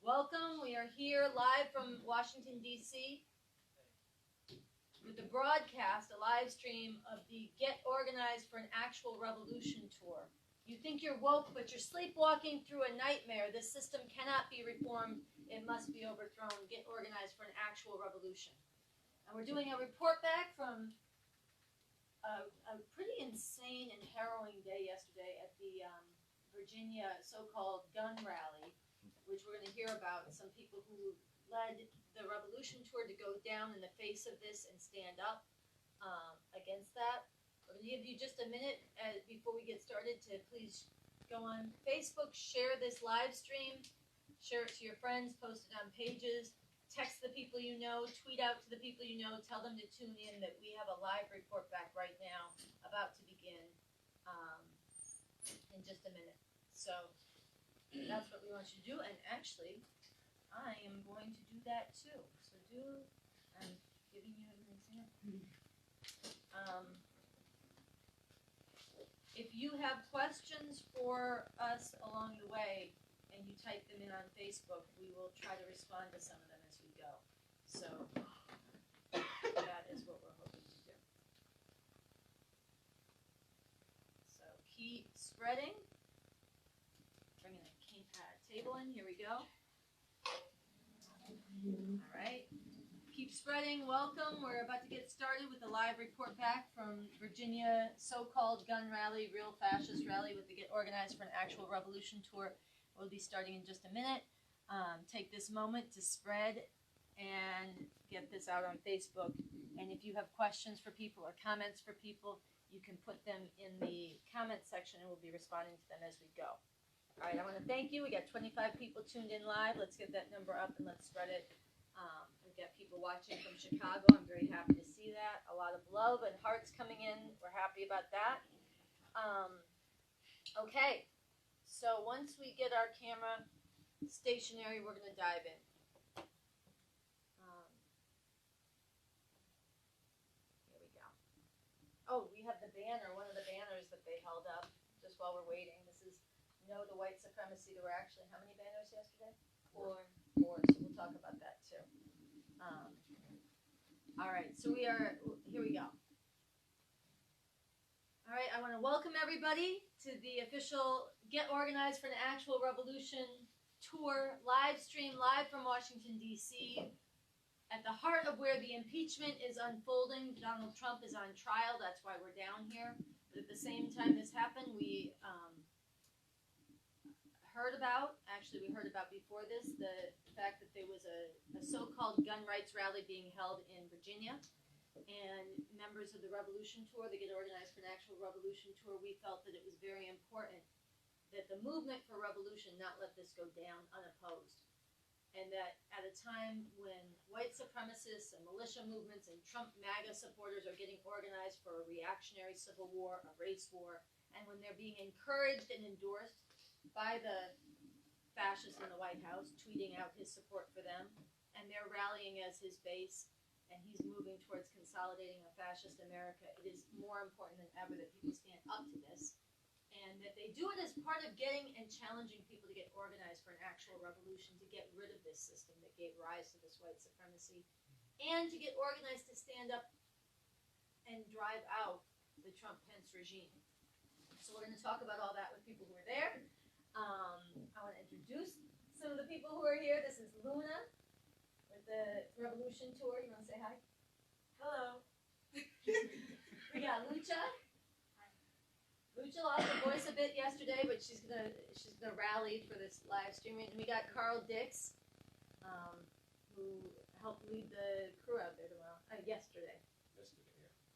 Welcome. We are here live from Washington, D.C. with the broadcast, a live stream of the Get Organized for an Actual Revolution tour. You think you're woke, but you're sleepwalking through a nightmare. This system cannot be reformed. It must be overthrown. Get organized for an actual revolution. And we're doing a report back from a pretty insane and harrowing day yesterday at the Virginia so-called gun rally, which we're going to hear about. Some people who led the revolution tour to go down in the face of this and stand up against that. We're going to give you just a minute before we get started to please go on Facebook, share this live stream, share it to your friends, post it on pages, text the people you know, tweet out to the people you know, tell them to tune in that we have a live report back right now about to begin in just a minute. So that's what we want you to do, and actually, I am going to do that too. So I'm giving you an example. If you have questions for us along the way, and you type them in on Facebook, we will try to respond to some of them as we go. So that is what we're hoping to do. So keep spreading. Bringing a table in. Here we go. All right. Keep spreading. Welcome. We're about to get started with a live report back from Virginia so-called gun rally, real fascist rally with the Get Organized for an Actual Revolution tour. We'll be starting in just a minute. Take this moment to spread and get this out on Facebook. And if you have questions for people or comments for people, you can put them in the comment section and we'll be responding to them as we go. All right, I want to thank you. We got 25 people tuned in live. Let's get that number up and let's spread it. We've got people watching from Chicago. I'm very happy to see that. A lot of love and hearts coming in. We're happy about that. Okay, so once we get our camera stationary, we're going to dive in. Here we go. Oh, we have the banner, one of the banners that they held up just while we're waiting. This is No to White Supremacy. There were actually how many banners yesterday? Four. So we'll talk about that too. All right, so here we go. All right, I want to welcome everybody to the official Get Organized for an Actual Revolution tour, live stream, live from Washington, D.C. At the heart of where the impeachment is unfolding, Donald Trump is on trial. That's why we're down here. But at the same time this happened, we heard about before this, the fact that there was a so-called gun rights rally being held in Virginia. And members of the Revolution Tour, the Get Organized for an Actual Revolution Tour, we felt that it was very important that the movement for revolution not let this go down unopposed. And that at a time when white supremacists and militia movements and Trump MAGA supporters are getting organized for a reactionary civil war, a race war, and when they're being encouraged and endorsed by the fascists in the White House, tweeting out his support for them, and they're rallying as his base, and he's moving towards consolidating a fascist America, it is more important than ever that people stand up to this, and that they do it as part of getting and challenging people to get organized for an actual revolution, to get rid of this system that gave rise to this white supremacy, and to get organized to stand up and drive out the Trump-Pence regime. So we're going to talk about all that with people who are there. I want to introduce some of the people who are here. This is Luna with the Revolution Tour. You want to say hi? Hello. We got Lucha. Hi. Lucha lost her voice a bit yesterday, but she's gonna rally for this live streaming. And we got Carl Dix, who helped lead the crew out there tomorrow. Yesterday.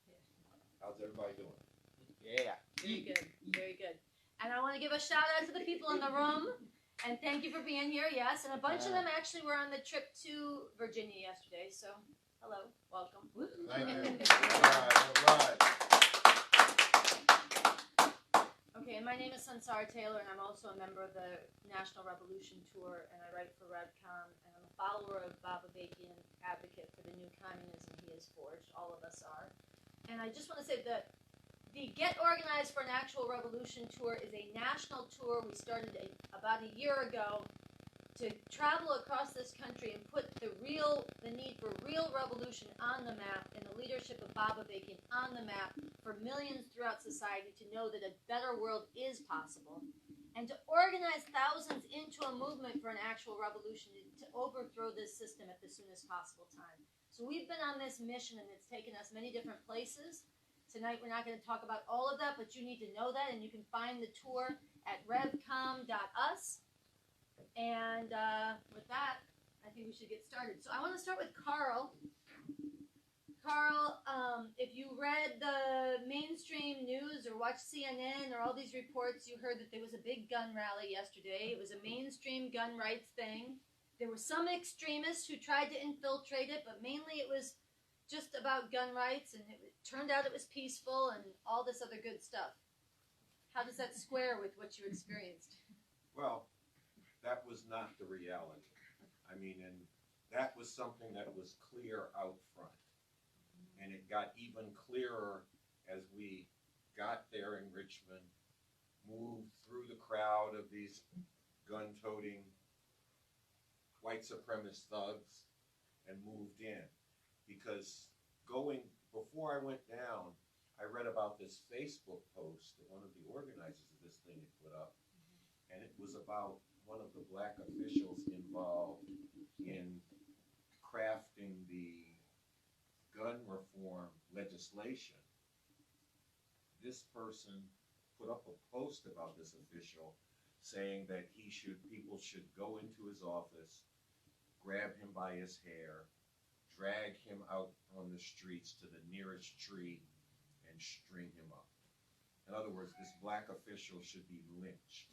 Yeah. How's everybody doing? Yeah. Very good. Very good. And I want to give a shout out to the people in the room, and thank you for being here, yes. And a bunch of them actually were on the trip to Virginia yesterday, so hello, welcome. Thank you. All right. Okay, and my name is Sansara Taylor, and I'm also a member of the National Revolution Tour, and I write for RevCom, and I'm a follower of Bob Avakian, advocate for the new communism he has forged. All of us are. And I just want to say that the Get Organized for an Actual Revolution tour is a national tour we started about a year ago to travel across this country and put the need for real revolution on the map, and the leadership of Bob Avakian on the map for millions throughout society to know that a better world is possible, and to organize thousands into a movement for an actual revolution to overthrow this system at the soonest possible time. So we've been on this mission, and it's taken us many different places. Tonight we're not going to talk about all of that, but you need to know that, and you can find the tour at revcom.us. And with that, I think we should get started. So I want to start with Carl. Carl, if you read the mainstream news or watched CNN or all these reports, you heard that there was a big gun rally yesterday. It was a mainstream gun rights thing. There were some extremists who tried to infiltrate it, but mainly it was just about gun rights, and it turned out it was peaceful and all this other good stuff. How does that square with what you experienced? Well, that was not the reality. I mean, and that was something that was clear out front. And it got even clearer as we got there in Richmond, moved through the crowd of these gun-toting white supremacist thugs and moved in. Because before I went down, I read about this Facebook post that one of the organizers of this thing had put up, and it was about one of the black officials involved in crafting the gun reform legislation. This person put up a post about this official saying that people should go into his office, grab him by his hair, drag him out on the streets to the nearest tree, and string him up. In other words, this black official should be lynched.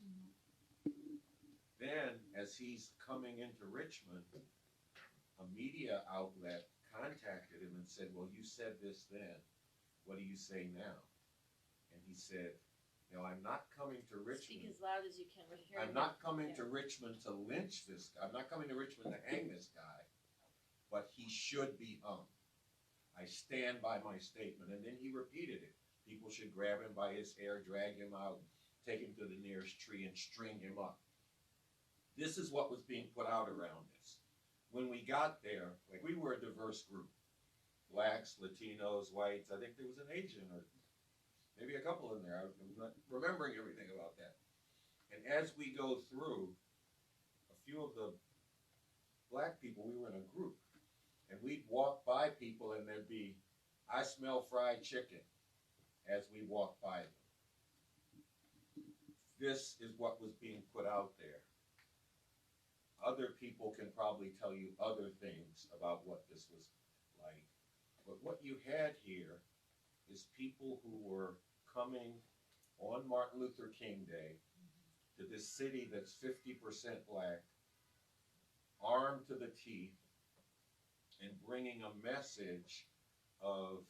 Then, as he's coming into Richmond, a media outlet contacted him and said, well, you said this then. What do you say now? And he said, I'm not coming to Richmond. Speak as loud as you can. We're hearing I'm not coming to Richmond to lynch this guy. I'm not coming to Richmond to hang this guy, but he should be hung. I stand by my statement. And then he repeated it. People should grab him by his hair, drag him out, take him to the nearest tree, and string him up. This is what was being put out around us. When we got there, we were a diverse group. Blacks, Latinos, whites. I think there was an Asian or maybe a couple in there. I'm not remembering everything about that. And as we go through, a few of the black people, we were in a group. And we'd walk by people and there'd be, I smell fried chicken as we walk by them. This is what was being put out there. Other people can probably tell you other things about what this was like. But what you had here is people who were coming on Martin Luther King Day to this city that's 50% black, armed to the teeth, and bringing a message of,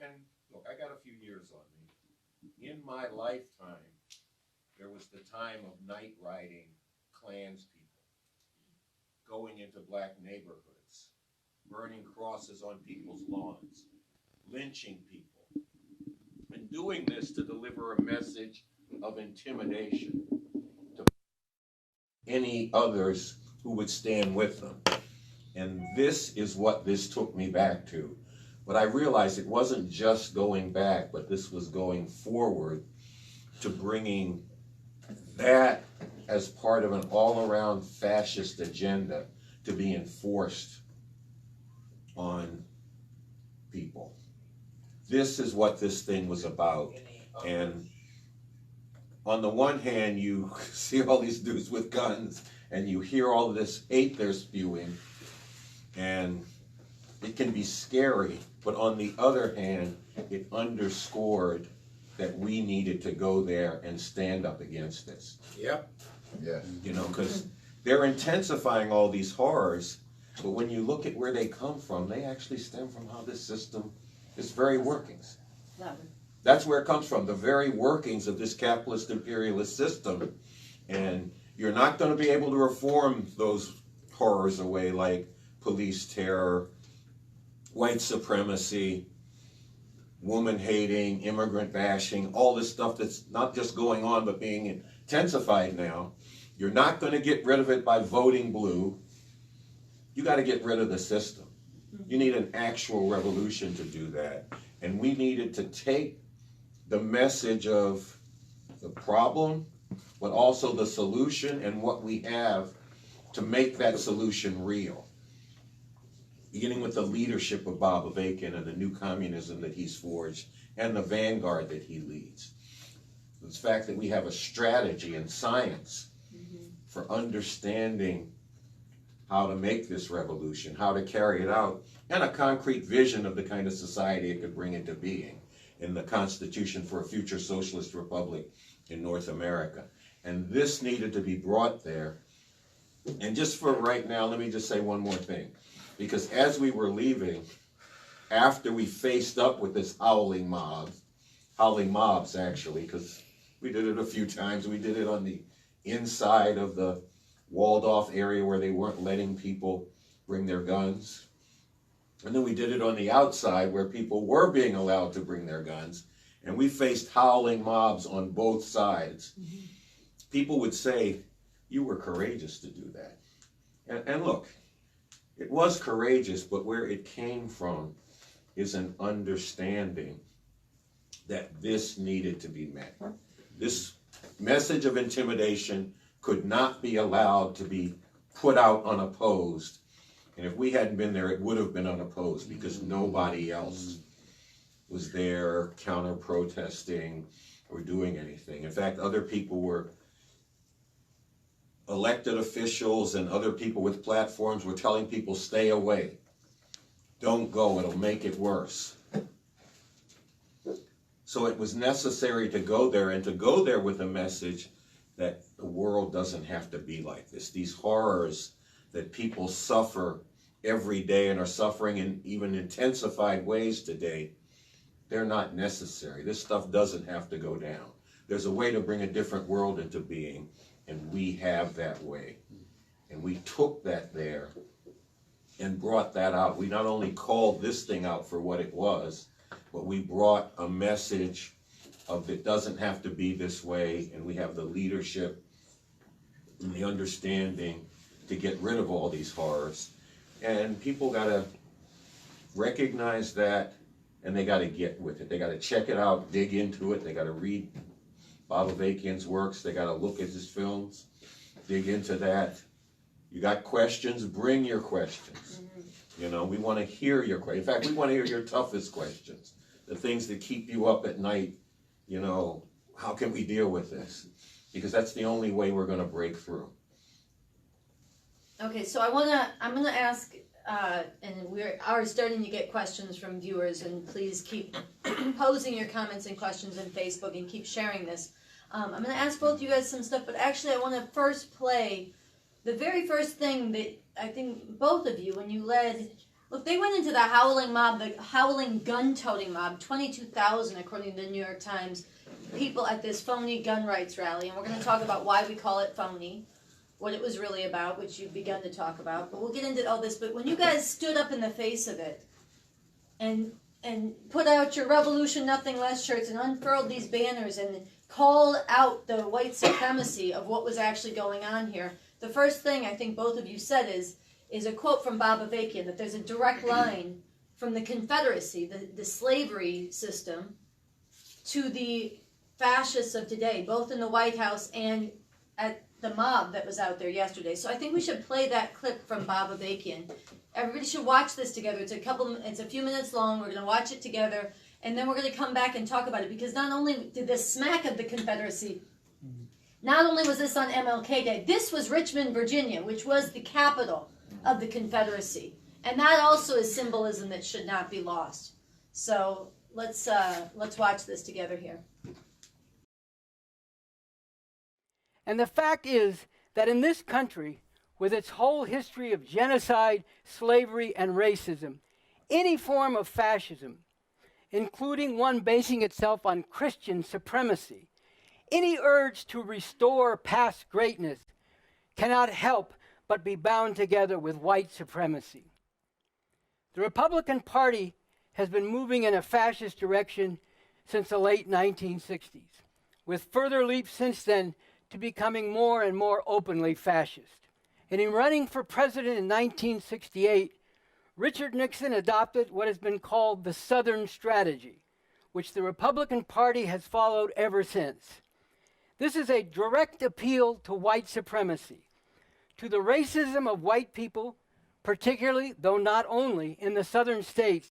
and look, I got a few years on me. In my lifetime, there was the time of night riding Klans people, going into black neighborhoods, burning crosses on people's lawns, lynching people, and doing this to deliver a message of intimidation to any others who would stand with them. And this is what this took me back to. But I realized it wasn't just going back, but this was going forward to bringing that as part of an all-around fascist agenda to be enforced on people. This is what this thing was about. And on the one hand, you see all these dudes with guns, and you hear all this hate they're spewing, and it can be scary, but on the other hand, it underscored that we needed to go there and stand up against this. Yep. Yes. Because they're intensifying all these horrors, but when you look at where they come from, they actually stem from how this system, its very workings. That's where it comes from, the very workings of this capitalist imperialist system. And you're not going to be able to reform those horrors away like police terror, white supremacy, woman hating, immigrant bashing, all this stuff that's not just going on but being intensified now. You're not going to get rid of it by voting blue. You got to get rid of the system. You need an actual revolution to do that. And we needed to take the message of the problem, but also the solution and what we have to make that solution real. Beginning with the leadership of Bob Avakian and the new communism that he's forged and the vanguard that he leads. The fact that we have a strategy and science for understanding how to make this revolution, how to carry it out, and a concrete vision of the kind of society it could bring into being in the Constitution for a future socialist republic in North America. And this needed to be brought there. And just for right now, let me just say one more thing. Because as we were leaving, after we faced up with this howling mobs actually, because we did it a few times. We did it on the inside of the walled off area where they weren't letting people bring their guns. And then we did it on the outside where people were being allowed to bring their guns. And we faced howling mobs on both sides. People would say, you were courageous to do that. And look, it was courageous, but where it came from is an understanding that this needed to be met. This message of intimidation could not be allowed to be put out unopposed. And if we hadn't been there, it would have been unopposed because nobody else was there counter-protesting or doing anything. In fact, other people were elected officials and other people with platforms were telling people, stay away. Don't go, it'll make it worse. So it was necessary to go there and to go there with a message that the world doesn't have to be like this. These horrors that people suffer every day and are suffering in even intensified ways today, they're not necessary. This stuff doesn't have to go down. There's a way to bring a different world into being, and we have that way. And we took that there and brought that out. We not only called this thing out for what it was, but we brought a message of it doesn't have to be this way, and we have the leadership and the understanding to get rid of all these horrors. And people got to recognize that, and they got to get with it. They got to check it out, dig into it. They got to read Bob Avakian's works. They got to look at his films, dig into that. You got questions, bring your questions. You know, we want to hear your questions. In fact, we want to hear your toughest questions, the things that keep you up at night. You know, how can we deal with this? Because that's the only way we're going to break through. Okay, so I'm gonna ask, and we are starting to get questions from viewers, and please keep posing your comments and questions on Facebook and keep sharing this. I'm gonna ask both you guys some stuff, but actually I want to first play the very first thing that I think both of you, when you led, look, they went into the howling mob, the howling gun-toting mob, 22,000 according to the New York Times, people at this phony gun rights rally, and we're going to talk about why we call it phony, what it was really about, which you've begun to talk about, but we'll get into all this. But when you guys stood up in the face of it and put out your Revolution Nothing Less shirts and unfurled these banners and called out the white supremacy of what was actually going on here, the first thing I think both of you said is a quote from Bob Avakian, that there's a direct line from the Confederacy, the slavery system, to the fascists of today, both in the White House and at the mob that was out there yesterday. So I think we should play that clip from Bob Avakian. Everybody should watch this together. It's a few minutes long. We're going to watch it together, and then we're going to come back and talk about it, because not only did this smack of the Confederacy, not only was this on MLK Day, this was Richmond, Virginia, which was the capital of the Confederacy. And that also is symbolism that should not be lost. So let's watch this together here. And the fact is that in this country, with its whole history of genocide, slavery, and racism, any form of fascism, including one basing itself on Christian supremacy, any urge to restore past greatness, cannot help but be bound together with white supremacy. The Republican Party has been moving in a fascist direction since the late 1960s, with further leaps since then to becoming more and more openly fascist. And in running for president in 1968, Richard Nixon adopted what has been called the Southern Strategy, which the Republican Party has followed ever since. This is a direct appeal to white supremacy, to the racism of white people, particularly, though not only, in the southern states,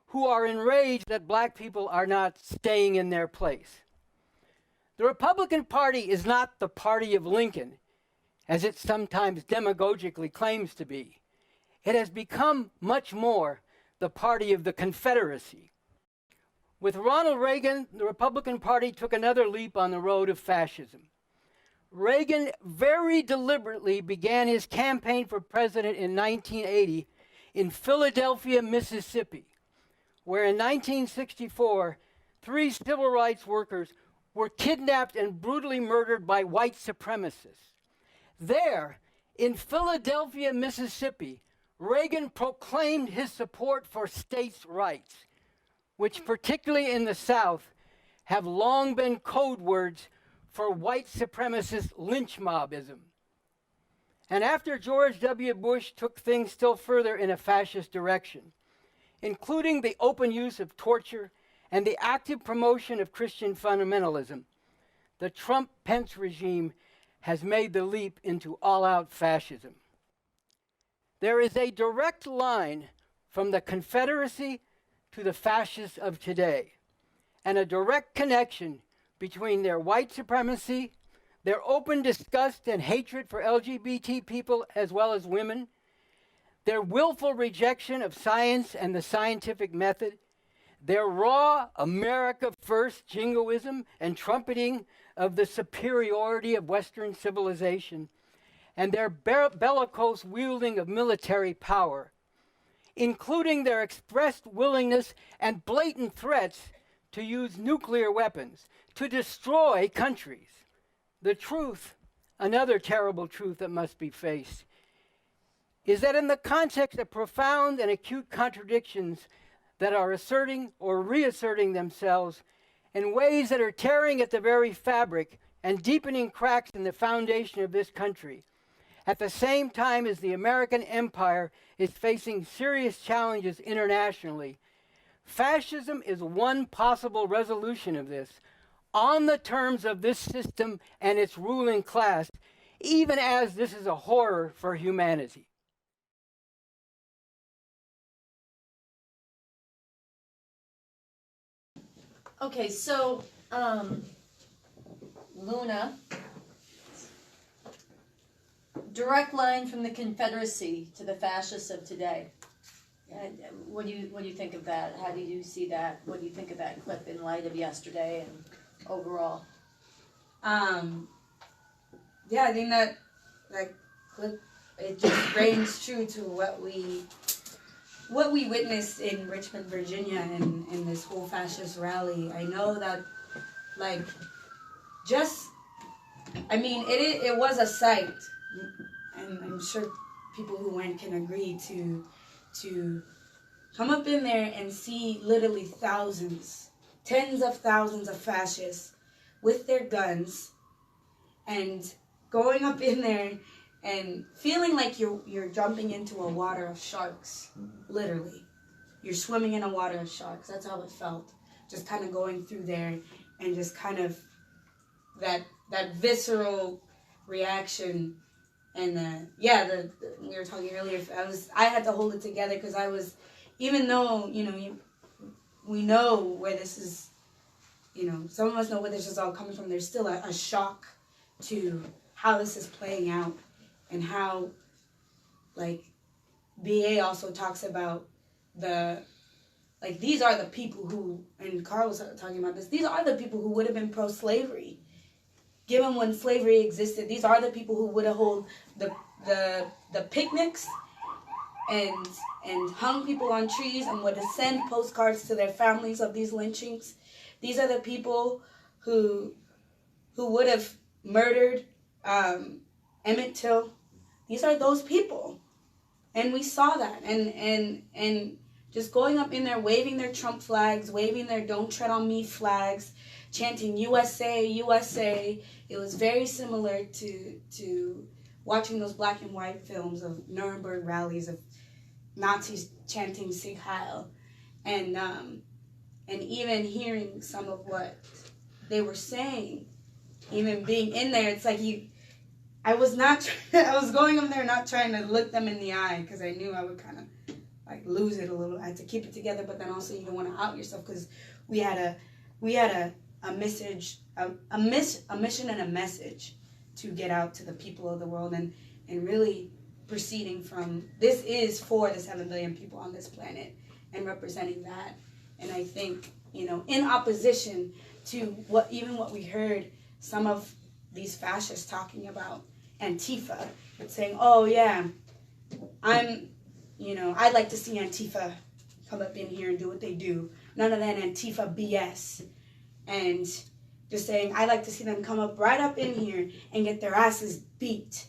who are enraged that black people are not staying in their place. The Republican Party is not the party of Lincoln, as it sometimes demagogically claims to be. It has become much more the party of the Confederacy. With Ronald Reagan, the Republican Party took another leap on the road of fascism. Reagan very deliberately began his campaign for president in 1980 in Philadelphia, Mississippi, where in 1964, 3 civil rights workers were kidnapped and brutally murdered by white supremacists. There, in Philadelphia, Mississippi, Reagan proclaimed his support for states' rights, which particularly in the South have long been code words for white supremacist lynch mobism. And after George W. Bush took things still further in a fascist direction, including the open use of torture and the active promotion of Christian fundamentalism, the Trump-Pence regime has made the leap into all-out fascism. There is a direct line from the Confederacy to the fascists of today, and a direct connection between their white supremacy, their open disgust and hatred for LGBT people as well as women, their willful rejection of science and the scientific method, their raw America First jingoism and trumpeting of the superiority of Western civilization, and their bellicose wielding of military power, including their expressed willingness and blatant threats to use nuclear weapons, to destroy countries. The truth, another terrible truth that must be faced, is that in the context of profound and acute contradictions that are asserting or reasserting themselves in ways that are tearing at the very fabric and deepening cracks in the foundation of this country, at the same time as the American empire is facing serious challenges internationally, fascism is one possible resolution of this, on the terms of this system and its ruling class, even as this is a horror for humanity. Okay, so Luna, direct line from the Confederacy to the fascists of today. What do you think of that? How do you see that? What do you think of that clip in light of yesterday and overall? Yeah, I think that clip, it just reigns true to what we witnessed in Richmond, Virginia, in this whole fascist rally. I know that, it was a sight, and I'm sure people who went can agree to come up in there and see literally thousands, tens of thousands of fascists with their guns and going up in there and feeling like you're jumping into a water of sharks, literally. You're swimming in a water of sharks. That's how it felt. Just kind of going through there and just kind of that visceral reaction. And we were talking earlier, I had to hold it together because I was, even though, we know where this is, some of us know where this is all coming from, there's still a shock to how this is playing out. And how, BA also talks about these are the people who, and Carl was talking about this, these are the people who would have been pro-slavery. Given when slavery existed, these are the people who would have held the picnics and hung people on trees and would have sent postcards to their families of these lynchings. These are the people who would have murdered Emmett Till. These are those people. And we saw that. And just going up in there, waving their Trump flags, waving their Don't Tread on Me flags, chanting USA, USA. It was very similar to watching those black and white films of Nuremberg rallies of Nazis chanting Sieg Heil. And even hearing some of what they were saying, even being in there, it's like I was going up there not trying to look them in the eye because I knew I would kind of like lose it a little. I had to keep it together, but then also you don't want to out yourself because we had a message, a mission and a message to get out to the people of the world, and really proceeding from this is for the 7 billion people on this planet and representing that. And I think, in opposition to what we heard some of these fascists talking about Antifa, but saying, oh yeah, I'd like to see Antifa come up in here and do what they do. None of that Antifa BS. And just saying, I'd like to see them come up right up in here and get their asses beat.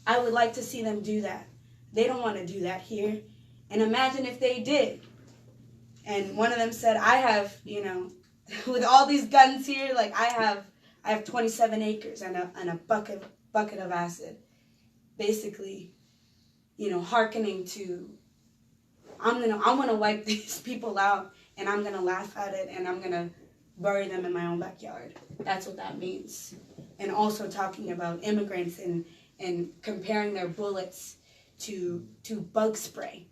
I would like to see them do that. They don't want to do that here. And imagine if they did. And one of them said, I have, with all these guns here, like I have 27 acres and a bucket of acid. Basically, hearkening to, I'm gonna wipe these people out, and I'm gonna laugh at it, and I'm gonna bury them in my own backyard. That's what that means. And also talking about immigrants and comparing their bullets to bug spray.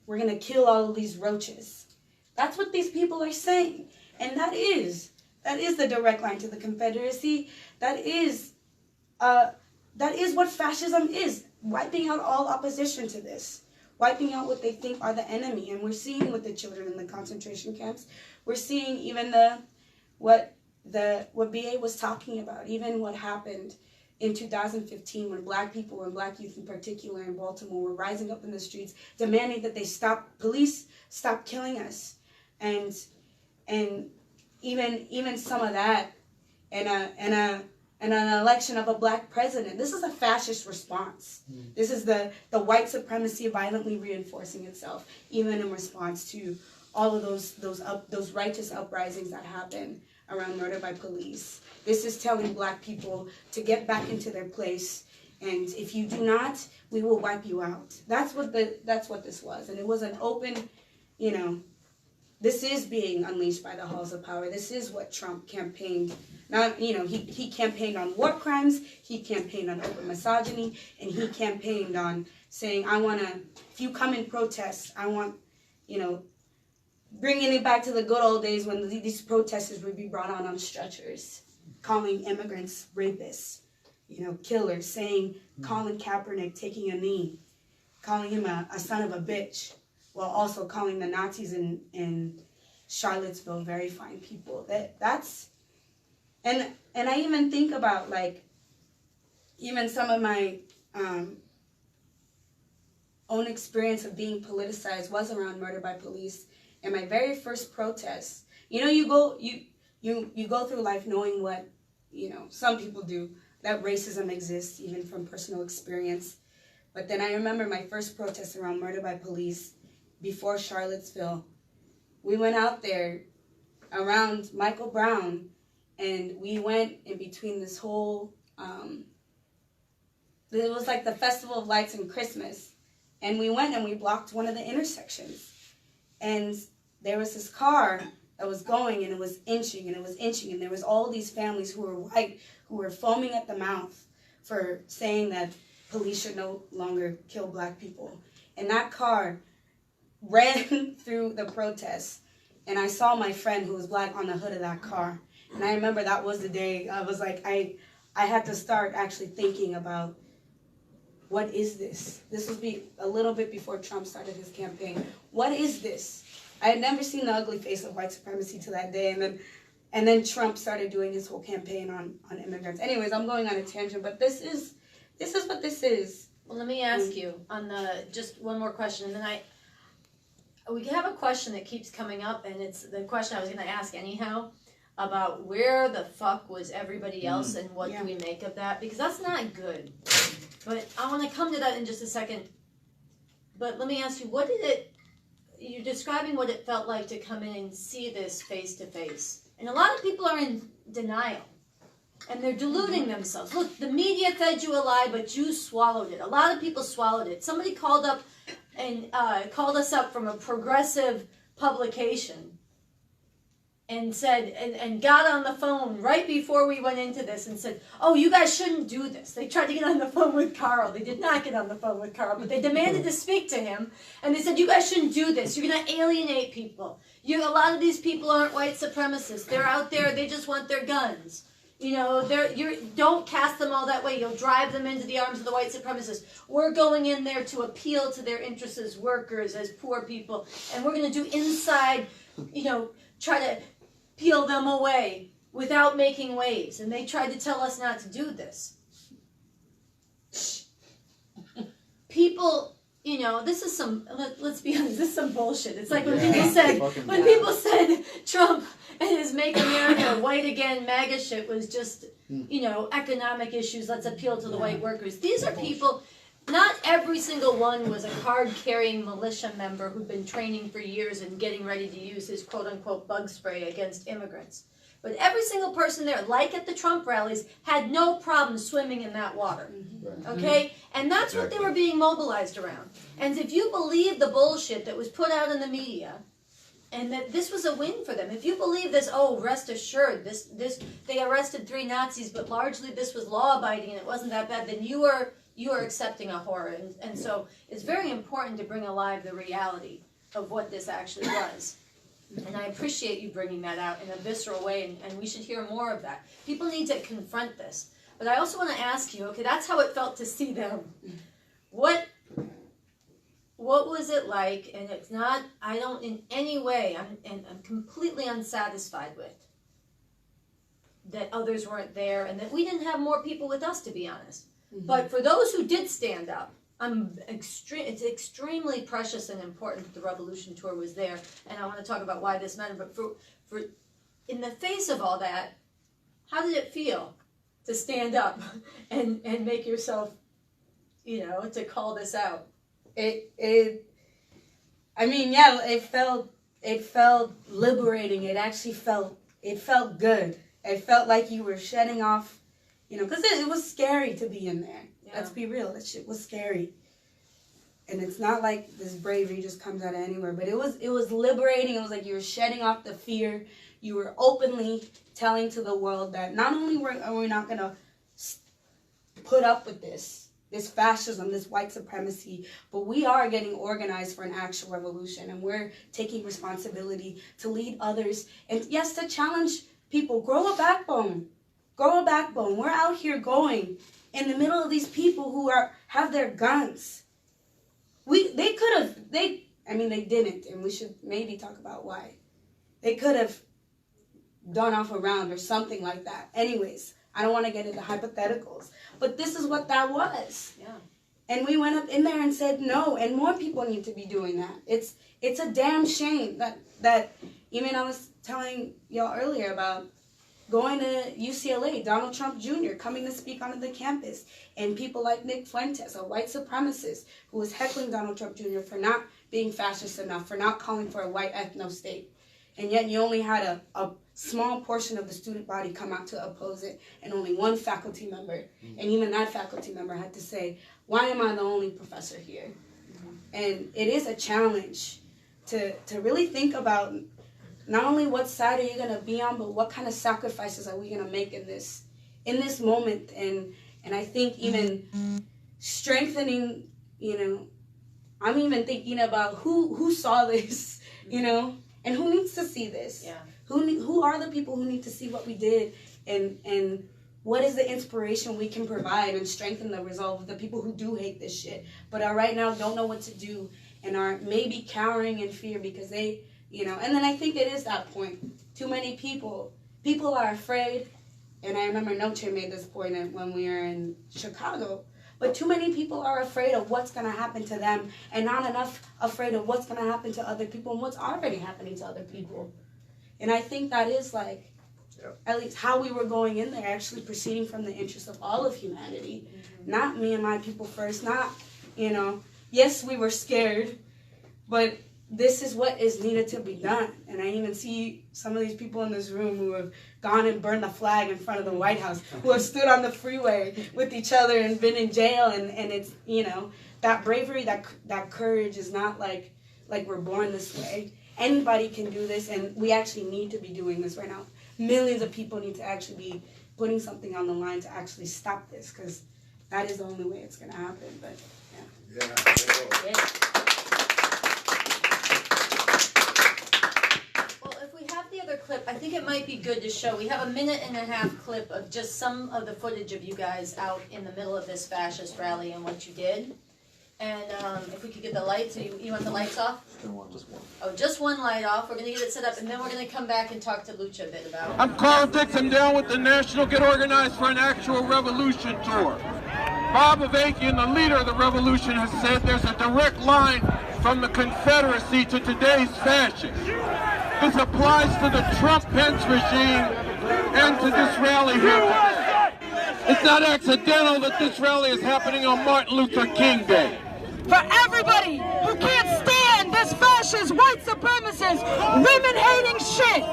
We're gonna kill all of these roaches. That's what these people are saying, and that is the direct line to the Confederacy. That is what fascism is. Wiping out all opposition to this. Wiping out what they think are the enemy. And we're seeing with the children in the concentration camps. We're seeing even what BA was talking about. Even what happened in 2015 when black people and black youth in particular in Baltimore were rising up in the streets demanding that police stop killing us. And even some of that and an election of a black president. This is a fascist response. This is the white supremacy violently reinforcing itself, even in response to all of those righteous uprisings that happen around murder by police. This is telling black people to get back into their place, and if you do not, we will wipe you out. That's what this was, and it was an open, this is being unleashed by the halls of power. This is what Trump campaigned. Not, he campaigned on war crimes, he campaigned on open misogyny, and he campaigned on saying, if you come in protest, I want, bringing it back to the good old days when these protesters would be brought on stretchers, calling immigrants rapists, killers, saying Colin Kaepernick taking a knee, calling him a son of a bitch, while also calling the Nazis in Charlottesville very fine people. And I even think about, like, even some of my own experience of being politicized was around murder by police. And my very first protest, you go through life knowing what, some people do, that racism exists, even from personal experience. But then I remember my first protest around murder by police before Charlottesville. We went out there around Michael Brown, and we went in between this whole, it was like the Festival of Lights and Christmas. And we went and we blocked one of the intersections. And there was this car that was going, and it was inching, and it was inching. And there was all these families who were white, who were foaming at the mouth for saying that police should no longer kill black people. And that car ran through the protests. And I saw my friend who was black on the hood of that car. And I remember that was the day I was like, I had to start actually thinking about, what is this? This was a little bit before Trump started his campaign. What is this? I had never seen the ugly face of white supremacy to that day. And then Trump started doing his whole campaign on immigrants. Anyways, I'm going on a tangent, but this is what this is. Well, let me ask you just one more question, and then we have a question that keeps coming up, and it's the question I was going to ask anyhow, about where the fuck was everybody else and what do we make of that? Because that's not good. But I want to come to that in just a second. But let me ask you, you're describing what it felt like to come in and see this face to face And a lot of people are in denial. And they're deluding themselves. Look, the media fed you a lie, but you swallowed it. A lot of people swallowed it. Somebody called up and called us up from a progressive publication and said, and got on the phone right before we went into this and said, oh, you guys shouldn't do this. They tried to get on the phone with Carl. They did not get on the phone with Carl, but they demanded to speak to him. And they said, you guys shouldn't do this. You're going to alienate people. A lot of these people aren't white supremacists. They're out there. They just want their guns. You know, don't cast them all that way. You'll drive them into the arms of the white supremacists. We're going in there to appeal to their interests as workers, as poor people. And we're going to do inside, try to peel them away without making waves. And they tried to tell us not to do this. People, this is let's be honest, this is some bullshit. It's like when people said Trump and his Make America White Again MAGA shit was just, economic issues, let's appeal to the white workers. These are people, not every single one was a card-carrying militia member who'd been training for years and getting ready to use his quote-unquote bug spray against immigrants. But every single person there, like at the Trump rallies, had no problem swimming in that water. Okay? And that's what they were being mobilized around. And if you believe the bullshit that was put out in the media, and that this was a win for them, if you believe this, oh, rest assured, they arrested 3 Nazis, but largely this was law-abiding and it wasn't that bad, then you are accepting a horror. And so it's very important to bring alive the reality of what this actually was. And I appreciate you bringing that out in a visceral way, and we should hear more of that. People need to confront this. But I also want to ask you, okay, that's how it felt to see them. What was it like? And it's not, I don't in any way, I'm completely unsatisfied with that others weren't there and that we didn't have more people with us, to be honest. But for those who did stand up, it's extremely precious and important that the Revolution Tour was there, and I want to talk about why this mattered. But for in the face of all that, how did it feel to stand up and make yourself, to call this out? It felt liberating. It felt good. It felt like you were shedding off, because it was scary to be in there. Yeah. Let's be real. That shit was scary. And it's not like this bravery just comes out of anywhere, but it was liberating. It was like you were shedding off the fear. You were openly telling to the world that not only are we not going to put up with this fascism, this white supremacy, but we are getting organized for an actual revolution, and we're taking responsibility to lead others, and yes, to challenge people. Grow a backbone. We're out here going in the middle of these people who have their guns. They didn't, and we should maybe talk about why. They could have done off a round or something like that. Anyways, I don't want to get into hypotheticals, but this is what that was. Yeah. And we went up in there and said no, and more people need to be doing that. It's a damn shame that even I was telling y'all earlier about going to UCLA, Donald Trump Jr. coming to speak onto the campus, and people like Nick Fuentes, a white supremacist who was heckling Donald Trump Jr. for not being fascist enough, for not calling for a white ethno-state. And yet you only had a small portion of the student body come out to oppose it, and only one faculty member. And even that faculty member had to say, why am I the only professor here? And it is a challenge to really think about not only what side are you going to be on, but what kind of sacrifices are we going to make in this moment. And I think even strengthening, I'm even thinking about who saw this, and who needs to see this. Yeah. Who are the people who need to see what we did, and what is the inspiration we can provide and strengthen the resolve of the people who do hate this shit, but are right now don't know what to do and are maybe cowering in fear because they, and then I think it is that point. Too many people are afraid, and I remember Noche made this point when we were in Chicago, but too many people are afraid of what's going to happen to them and not enough afraid of what's going to happen to other people and what's already happening to other people. And I think that is at least how we were going in there, actually proceeding from the interests of all of humanity, not me and my people first, not, yes, we were scared, but this is what is needed to be done. And I even see some of these people in this room who have gone and burned the flag in front of the White House, who have stood on the freeway with each other and been in jail. And it's, you know, that bravery, that courage is not like we're born this way. Anybody can do this, and we actually need to be doing this right now. Millions of people need to actually be putting something on the line to actually stop this, because that is the only way it's going to happen. But yeah. Yeah. Well, if we have the other clip, I think it might be good to show. We have a 1.5-minute clip of just some of the footage of you guys out in the middle of this fascist rally and what you did. And if we could get the lights, so you want the lights off? Just one. Oh, just one light off. We're going to get it set up, and then we're going to come back and talk to Lucha a bit about it. I'm Carl Dix. I'm down with the National Get Organized for an Actual Revolution tour. Bob Avakian, the leader of the revolution, has said there's a direct line from the Confederacy to today's fascists. This applies to the Trump-Pence regime and to this rally here today. It's not accidental that this rally is happening on Martin Luther King Day. For everybody who can't stand this fascist, white supremacist, women-hating shit,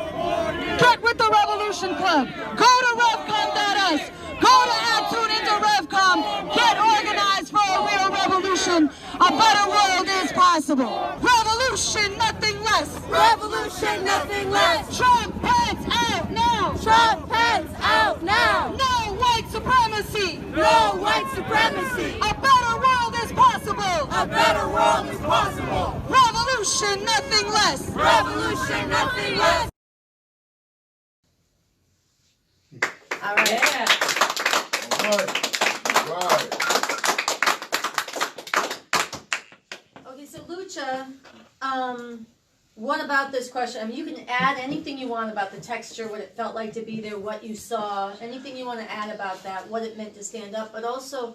get with the Revolution Club. Go to revcom.us. Go to tune into Revcom. Get organized for a real revolution. A better world is possible. Revolution, nothing less. Revolution, nothing less. Trump pants out now. Trump pants out now. No white supremacy. No white supremacy. A better world is possible. A better world is possible. Revolution, nothing less. Revolution, nothing less. All right. Yeah. Right. Okay, so Lucha, what about this question? I mean, you can add anything you want about the texture, what it felt like to be there, what you saw, anything you want to add about that, what it meant to stand up, but also,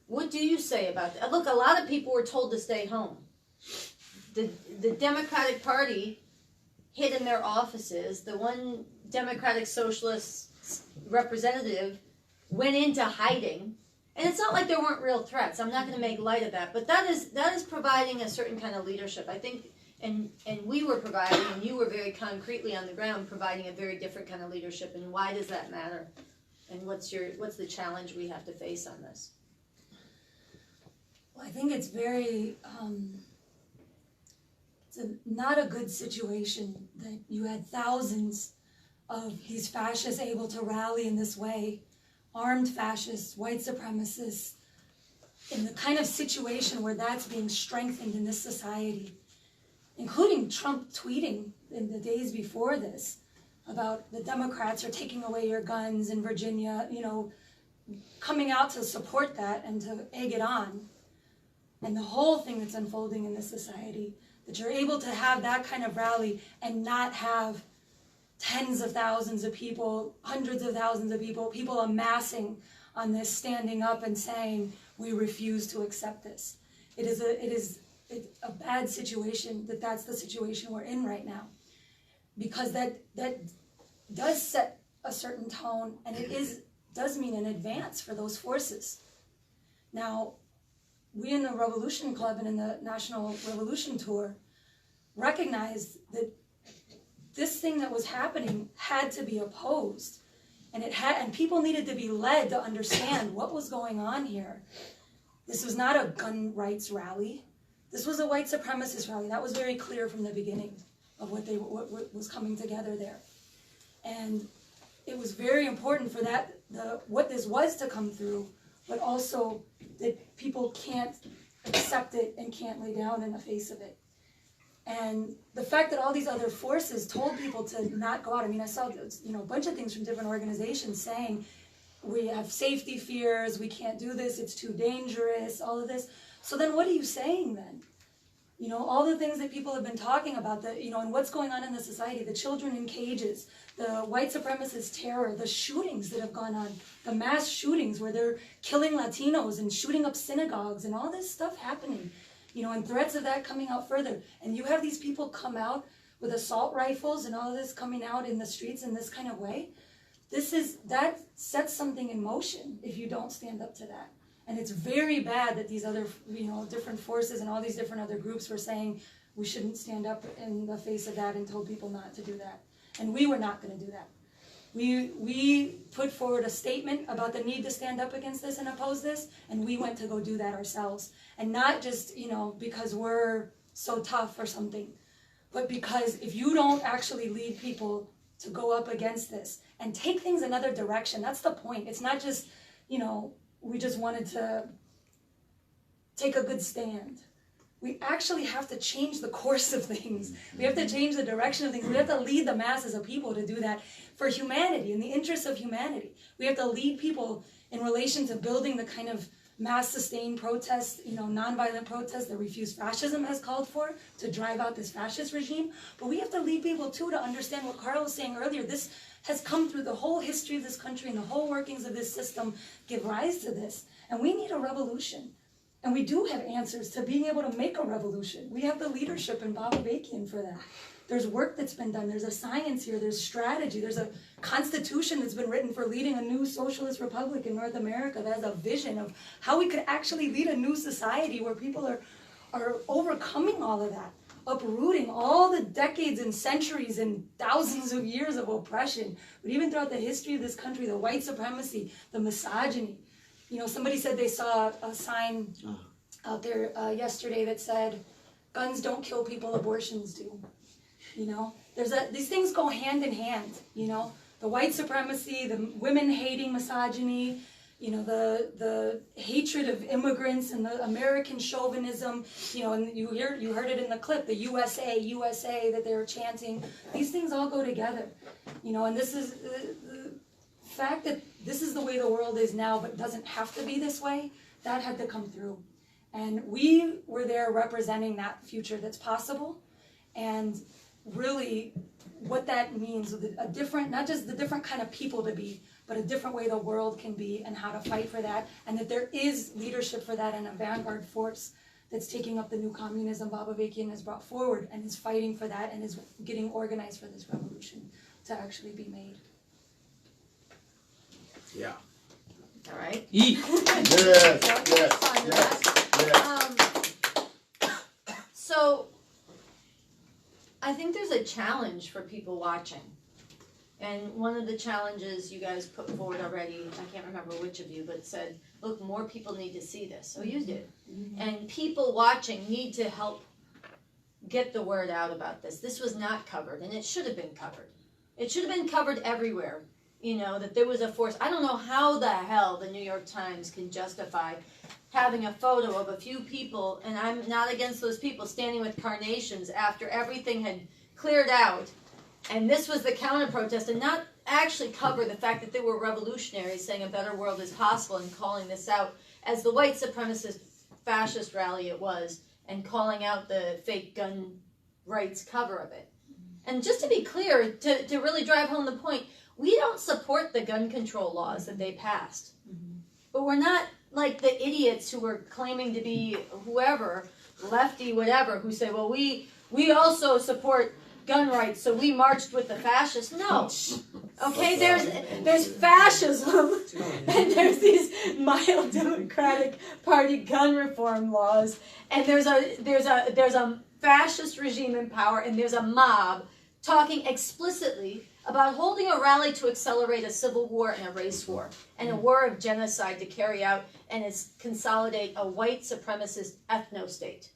what do you say about that? Look, a lot of people were told to stay home. The Democratic Party hid in their offices. The one Democratic Socialist representative went into hiding. And it's not like there weren't real threats. I'm not going to make light of that. But that is providing a certain kind of leadership. I think, and we were providing, and you were very concretely on the ground providing a very different kind of leadership. And why does that matter? And what's the challenge we have to face on this? Well, I think it's very, not a good situation that you had thousands of these fascists able to rally in this way, armed fascists, white supremacists, in the kind of situation where that's being strengthened in this society, including Trump tweeting in the days before this about the Democrats are taking away your guns in Virginia, you know, coming out to support that and to egg it on. And the whole thing that's unfolding in this society, that you're able to have that kind of rally and not have tens of thousands of people, hundreds of thousands of people amassing on this, standing up and saying, we refuse to accept this. It is a bad situation that's the situation we're in right now. Because that does set a certain tone, and does mean an advance for those forces. Now, we in the Revolution Club and in the National Revolution Tour recognized that this thing that was happening had to be opposed, and people needed to be led to understand what was going on here. This was not a gun rights rally. This was a white supremacist rally. That was very clear from the beginning of what was coming together there. And it was very important for what this was to come through, but also that people can't accept it and can't lay down in the face of it. And the fact that all these other forces told people to not go out. I mean, I saw a bunch of things from different organizations saying we have safety fears, we can't do this, it's too dangerous, all of this. So then what are you saying then? You know, all the things that people have been talking about, and what's going on in the society, the children in cages, the white supremacist terror, the shootings that have gone on, the mass shootings where they're killing Latinos and shooting up synagogues and all this stuff happening. And threats of that coming out further. And you have these people come out with assault rifles and all of this coming out in the streets in this kind of way. That sets something in motion if you don't stand up to that. And it's very bad that these other, different forces and all these different other groups were saying we shouldn't stand up in the face of that and told people not to do that. And we were not going to do that. We put forward a statement about the need to stand up against this and oppose this, and we went to go do that ourselves. And not just, because we're so tough or something, but because if you don't actually lead people to go up against this and take things another direction, that's the point. It's not just, we just wanted to take a good stand. We actually have to change the course of things. We have to change the direction of things. We have to lead the masses of people to do that for humanity, in the interest of humanity. We have to lead people in relation to building the kind of mass sustained protests, nonviolent protests that Refuse Fascism has called for to drive out this fascist regime. But we have to lead people too to understand what Carl was saying earlier. This has come through the whole history of this country, and the whole workings of this system give rise to this. And we need a revolution. And we do have answers to being able to make a revolution. We have the leadership in Bob Avakian for that. There's work that's been done. There's a science here. There's strategy. There's a constitution that's been written for leading a new socialist republic in North America that has a vision of how we could actually lead a new society where people are overcoming all of that, uprooting all the decades and centuries and thousands of years of oppression. But even throughout the history of this country, the white supremacy, the misogyny. Somebody said they saw a sign out there yesterday that said, "Guns don't kill people, abortions do." These things go hand in hand. The white supremacy, the women-hating misogyny, the hatred of immigrants and the American chauvinism. And you heard it in the clip, the USA that they were chanting. These things all go together. And this is the fact that this is the way the world is now, but doesn't have to be this way. That had to come through, and we were there representing that future that's possible, and really what that means with a different, not just the different kind of people to be, but a different way the world can be, and how to fight for that, and that there is leadership for that and a vanguard force that's taking up the new communism Bob Avakian has brought forward and is fighting for that and is getting organized for this revolution to actually be made. Yeah. All right. Yes, So I think there's a challenge for people watching. And one of the challenges you guys put forward already, I can't remember which of you, but said, look, more people need to see this. So you did. And people watching need to help get the word out about this. This was not covered, and it should have been covered. It should have been covered everywhere. That there was a force. I don't know how the hell the New York Times can justify having a photo of a few people, and I'm not against those people, standing with carnations after everything had cleared out, and this was the counter-protest, and not actually cover the fact that there were revolutionaries saying a better world is possible and calling this out as the white supremacist fascist rally it was, and calling out the fake gun rights cover of it. And just to be clear, to really drive home the point, we don't support the gun control laws that they passed. But we're not like the idiots who were claiming to be whoever, lefty, whatever, who say, well, we also support gun rights, so we marched with the fascists. No. Okay, there's fascism, and there's these mild Democratic Party gun reform laws, and there's a fascist regime in power, and there's a mob talking explicitly about holding a rally to accelerate a civil war and a race war, and a war of genocide to carry out and consolidate a white supremacist ethno-state.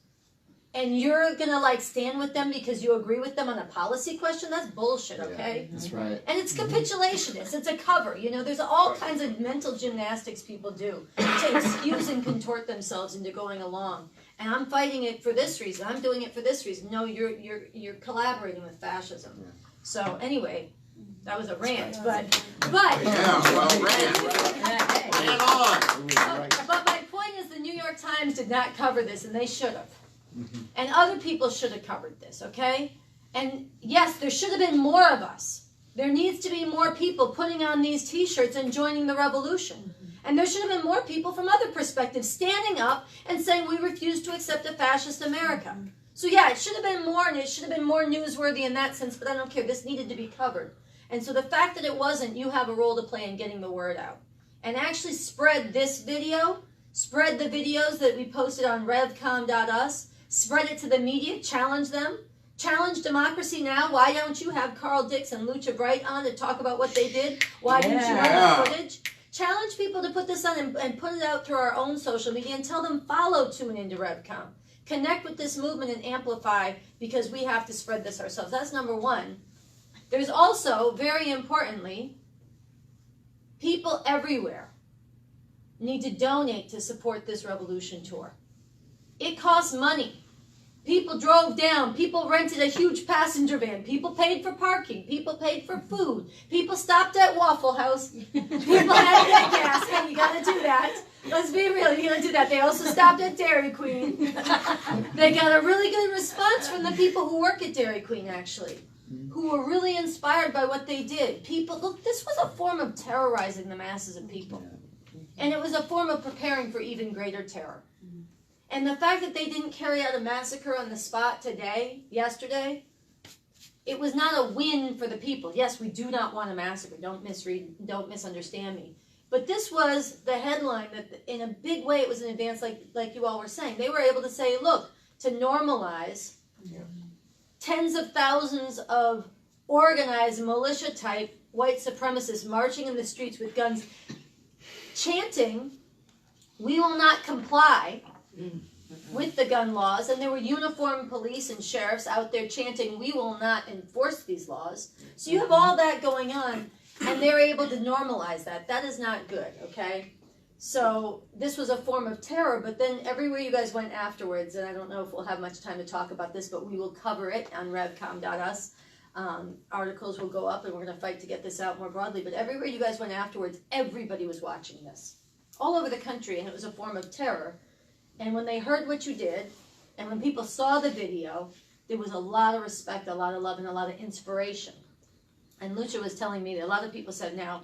And you're gonna stand with them because you agree with them on a policy question? That's bullshit, okay? That's right. And it's capitulationist, it's a cover, there's all kinds of mental gymnastics people do to excuse and contort themselves into going along. And I'm fighting it for this reason, I'm doing it for this reason. No, you're collaborating with fascism. Yeah. So anyway, that was a rant, but but my point is the New York Times did not cover this, and they should have. And other people should have covered this, okay? And yes, there should have been more of us. There needs to be more people putting on these t-shirts and joining the revolution. And there should have been more people from other perspectives standing up and saying we refuse to accept a fascist America. So yeah, it should have been more, and it should have been more newsworthy in that sense, but I don't care. This needed to be covered. And so the fact that it wasn't, you have a role to play in getting the word out. And actually spread this video Spread the videos that we posted on revcom.us. Spread it to the media. Challenge them. Challenge Democracy Now! Why don't you have Carl Dix and Lucha Bright on to talk about what they did? Why didn't you have the footage? Challenge people to put this on and put it out through our own social media and tell them follow Tune Into RevCom. Connect with this movement and amplify, because we have to spread this ourselves. That's number one. There's also, very importantly, people everywhere need to donate to support this revolution tour. It costs money. People drove down. People rented a huge passenger van. People paid for parking. People paid for food. People stopped at Waffle House. People had to get gas. Hey, you got to do that. Let's be real. You got to do that. They also stopped at Dairy Queen. They got a really good response from the people who work at Dairy Queen, actually, who were really inspired by what they did. People, look, this was a form of terrorizing the masses of people. And it was a form of preparing for even greater terror. And the fact that they didn't carry out a massacre on the spot yesterday, it was not a win for the people. Yes, we do not want a massacre. Don't misunderstand me. But this was the headline that, in a big way, it was an advance, like you all were saying. They were able to say, look, to normalize tens of thousands of organized militia-type white supremacists marching in the streets with guns, chanting, "We will not comply with the gun laws," and there were uniformed police and sheriffs out there chanting, "We will not enforce these laws." So you have all that going on, and they're able to normalize that. That is not good, okay? So this was a form of terror, but then everywhere you guys went afterwards, and I don't know if we'll have much time to talk about this, but we will cover it on revcom.us. Articles will go up, and we're going to fight to get this out more broadly, but everywhere you guys went afterwards, everybody was watching this. All over the country, and it was a form of terror. And when they heard what you did, and when people saw the video, there was a lot of respect, a lot of love, and a lot of inspiration. And Lucha was telling me that a lot of people said now,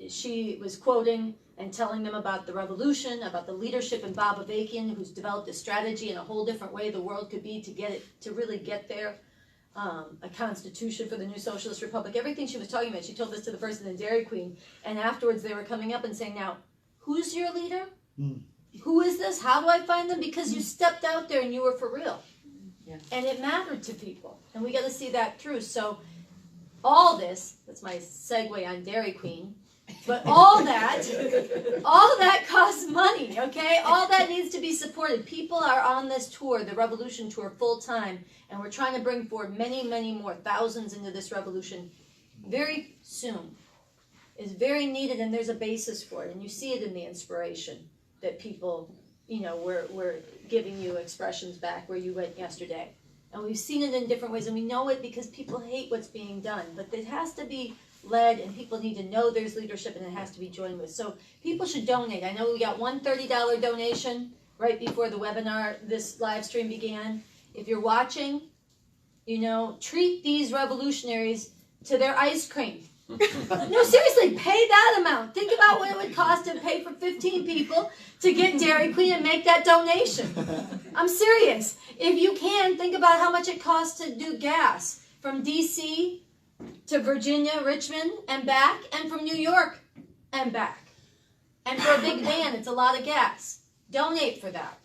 she was quoting and telling them about the revolution, about the leadership in Bob Avakian, who's developed a strategy in a whole different way the world could be to really get there. A constitution for the new socialist republic. Everything she was talking about, she told this to the person in Dairy Queen. And afterwards they were coming up and saying, now, who's your leader? Who is this? How do I find them? Because you stepped out there and you were for real. Yeah. And it mattered to people. And we got to see that through. So all this, that's my segue on Dairy Queen, but all that costs money, okay? All that needs to be supported. People are on this tour, the revolution tour, full time, and we're trying to bring forward many, many more, thousands into this revolution very soon. It's very needed, and there's a basis for it, and you see it in the inspiration that people, were giving you expressions back where you went yesterday. And we've seen it in different ways, and we know it because people hate what's being done. But it has to be led, and people need to know there's leadership, and it has to be joined with. So people should donate. I know we got one $30 donation right before the webinar, this live stream began. If you're watching, treat these revolutionaries to their ice cream. No, seriously, pay that amount. Think about what it would cost to pay for 15 people to get Dairy Queen and make that donation. I'm serious. If you can, think about how much it costs to do gas from D.C. to Virginia, Richmond, and back, and from New York and back. And for a big van, it's a lot of gas. Donate for that.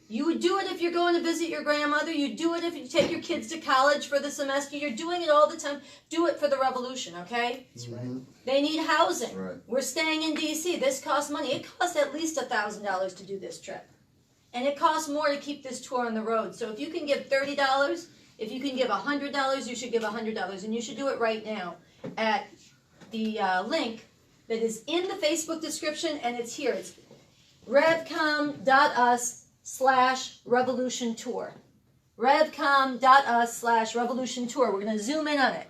You would do it if you're going to visit your grandmother. You do it if you take your kids to college for the semester. You're doing it all the time. Do it for the revolution, okay? That's right. They need housing. Right. We're staying in D.C. This costs money. It costs at least $1,000 to do this trip. And it costs more to keep this tour on the road. So if you can give $30, if you can give $100, you should give $100. And you should do it right now at the link that is in the Facebook description, and it's here. It's revcom.us/revolution tour. Revcom.us/revolution tour. We're going to zoom in on it.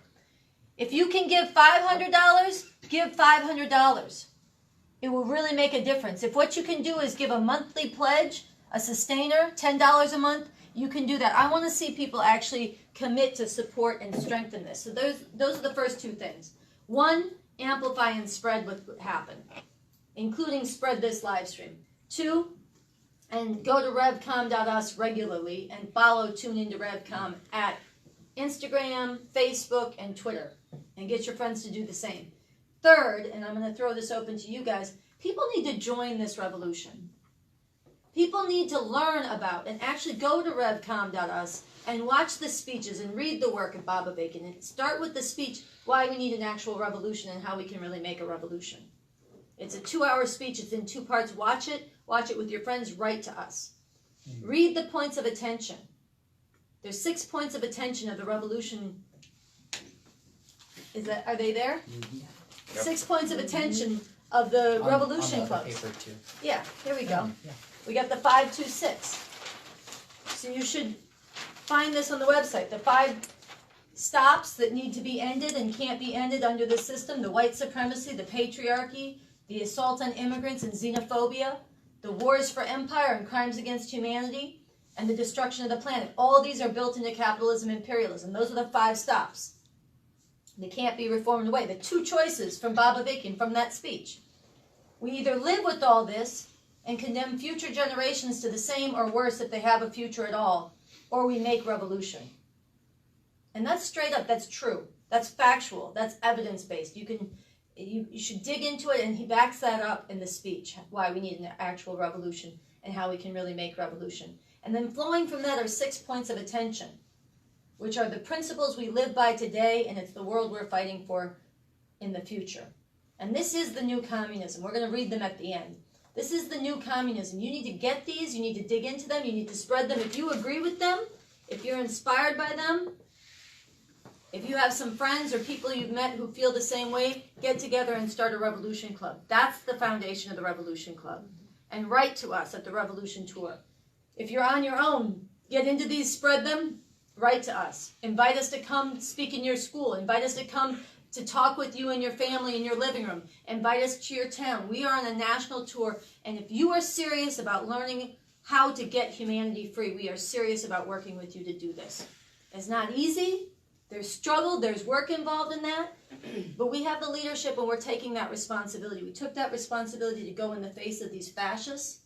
If you can give $500, give $500. It will really make a difference. If what you can do is give a monthly pledge, a sustainer, $10 a month, you can do that. I want to see people actually commit to support and strengthen this. So those are the first two things. One, amplify and spread what happened, including spread this live stream. Two, and go to revcom.us regularly and follow Tune Into RevCom at Instagram, Facebook, and Twitter. And get your friends to do the same. Third, and I'm going to throw this open to you guys, People need to join this revolution. People need to learn about and actually go to revcom.us and watch the speeches and read the work of Bob Avakian and start with the speech, why we need an actual revolution and how we can really make a revolution. It's a 2-hour speech. It's in 2 parts. Watch it with your friends, write to us. Read the points of attention. There's 6 points of attention of the revolution. Are they there? Yep. 6 points of attention of the Revolution Club. Yeah, here we go. We got the 526. So you should find this on the website. The 5 stops that need to be ended and can't be ended under this system: the white supremacy, the patriarchy, the assault on immigrants and xenophobia, the wars for empire and crimes against humanity, and the destruction of the planet. All these are built into capitalism and imperialism. Those are the 5 stops. They can't be reformed away. The 2 choices from Bob Avakian from that speech. We either live with all this and condemn future generations to the same or worse if they have a future at all, or we make revolution. And that's straight up, that's true. That's factual, that's evidence-based. You should dig into it, and he backs that up in the speech, why we need an actual revolution and how we can really make revolution. And then flowing from that are 6 points of attention, which are the principles we live by today, and it's the world we're fighting for in the future. And this is the new communism. We're going to read them at the end. This is the new communism. You need to get these, you need to dig into them, you need to spread them. If you agree with them, if you're inspired by them, if you have some friends or people you've met who feel the same way, get together and start a revolution club. That's the foundation of the Revolution Club. And write to us at the Revolution Tour. If you're on your own, get into these, spread them, write to us. Invite us to come speak in your school. Invite us to come to talk with you and your family in your living room. Invite us to your town. We are on a national tour, and if you are serious about learning how to get humanity free, we are serious about working with you to do this. It's not easy. There's struggle. There's work involved in that. But we have the leadership, and we're taking that responsibility. We took that responsibility to go in the face of these fascists.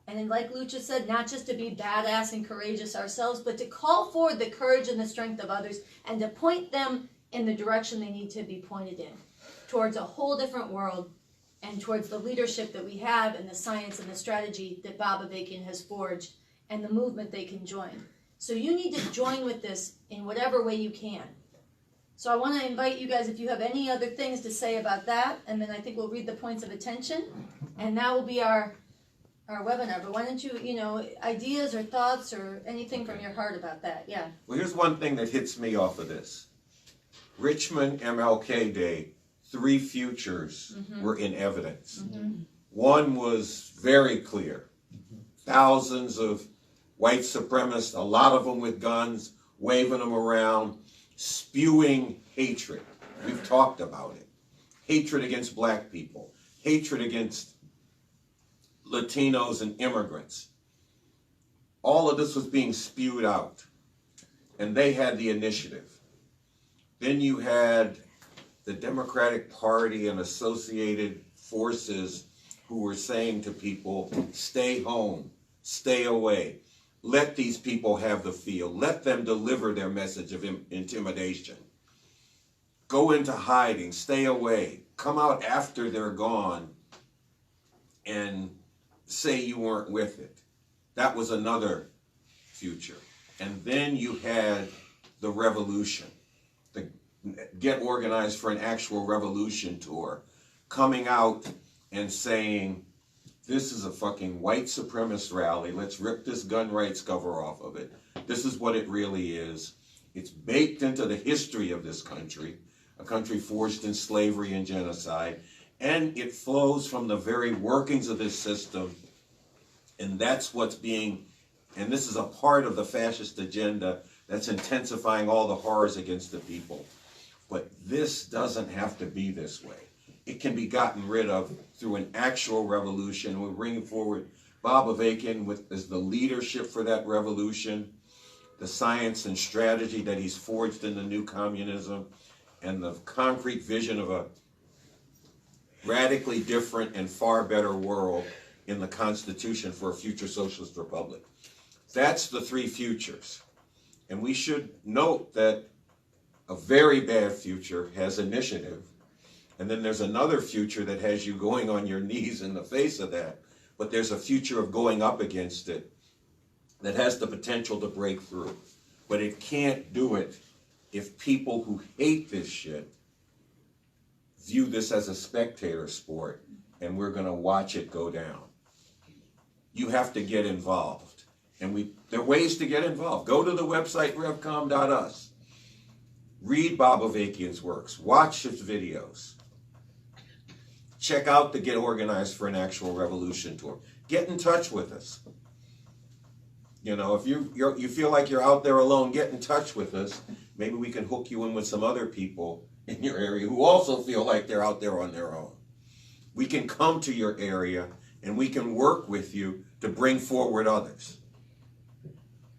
And then, like Lucha said, not just to be badass and courageous ourselves, but to call forward the courage and the strength of others and to point them in the direction they need to be pointed in, towards a whole different world and towards the leadership that we have and the science and the strategy that Bob Avakian has forged and the movement they can join. So you need to join with this in whatever way you can. So I want to invite you guys, if you have any other things to say about that, and then I think we'll read the points of attention, and that will be our webinar. But why don't you, ideas or thoughts or anything from your heart about that? Yeah. Well, here's one thing that hits me off of this. Richmond MLK Day, 3 futures were in evidence. One was very clear. Thousands of white supremacists, a lot of them with guns, waving them around, spewing hatred. We've talked about it. Hatred against black people, hatred against Latinos and immigrants. All of this was being spewed out, and they had the initiative. Then you had the Democratic Party and associated forces who were saying to people, stay home, stay away. Let these people have the field. Let them deliver their message of intimidation. Go into hiding, stay away. Come out after they're gone and say you weren't with it. That was another future. And then you had the revolution. Get Organized for an Actual Revolution Tour, coming out and saying, this is a fucking white supremacist rally. Let's rip this gun rights cover off of it. This is what it really is. It's baked into the history of this country, a country forged in slavery and genocide, and it flows from the very workings of this system, and that's what's being, and this is a part of the fascist agenda that's intensifying all the horrors against the people. But this doesn't have to be this way. It can be gotten rid of through an actual revolution. We're bringing forward Bob Avakian as the leadership for that revolution, the science and strategy that he's forged in the new communism, and the concrete vision of a radically different and far better world in the Constitution for a future socialist republic. That's the 3 futures. And we should note that a very bad future has initiative, And then there's another future that has you going on your knees in the face of that. But there's a future of going up against it that has the potential to break through. But it can't do it if people who hate this shit view this as a spectator sport and we're going to watch it go down. You have to get involved. And there are ways to get involved. Go to the website revcom.us. Read Bob Avakian's works. Watch his videos. Check out the Get Organized for an Actual Revolution tour. Get in touch with us. You know, if you feel like you're out there alone, get in touch with us. Maybe we can hook you in with some other people in your area who also feel like they're out there on their own. We can come to your area and we can work with you to bring forward others.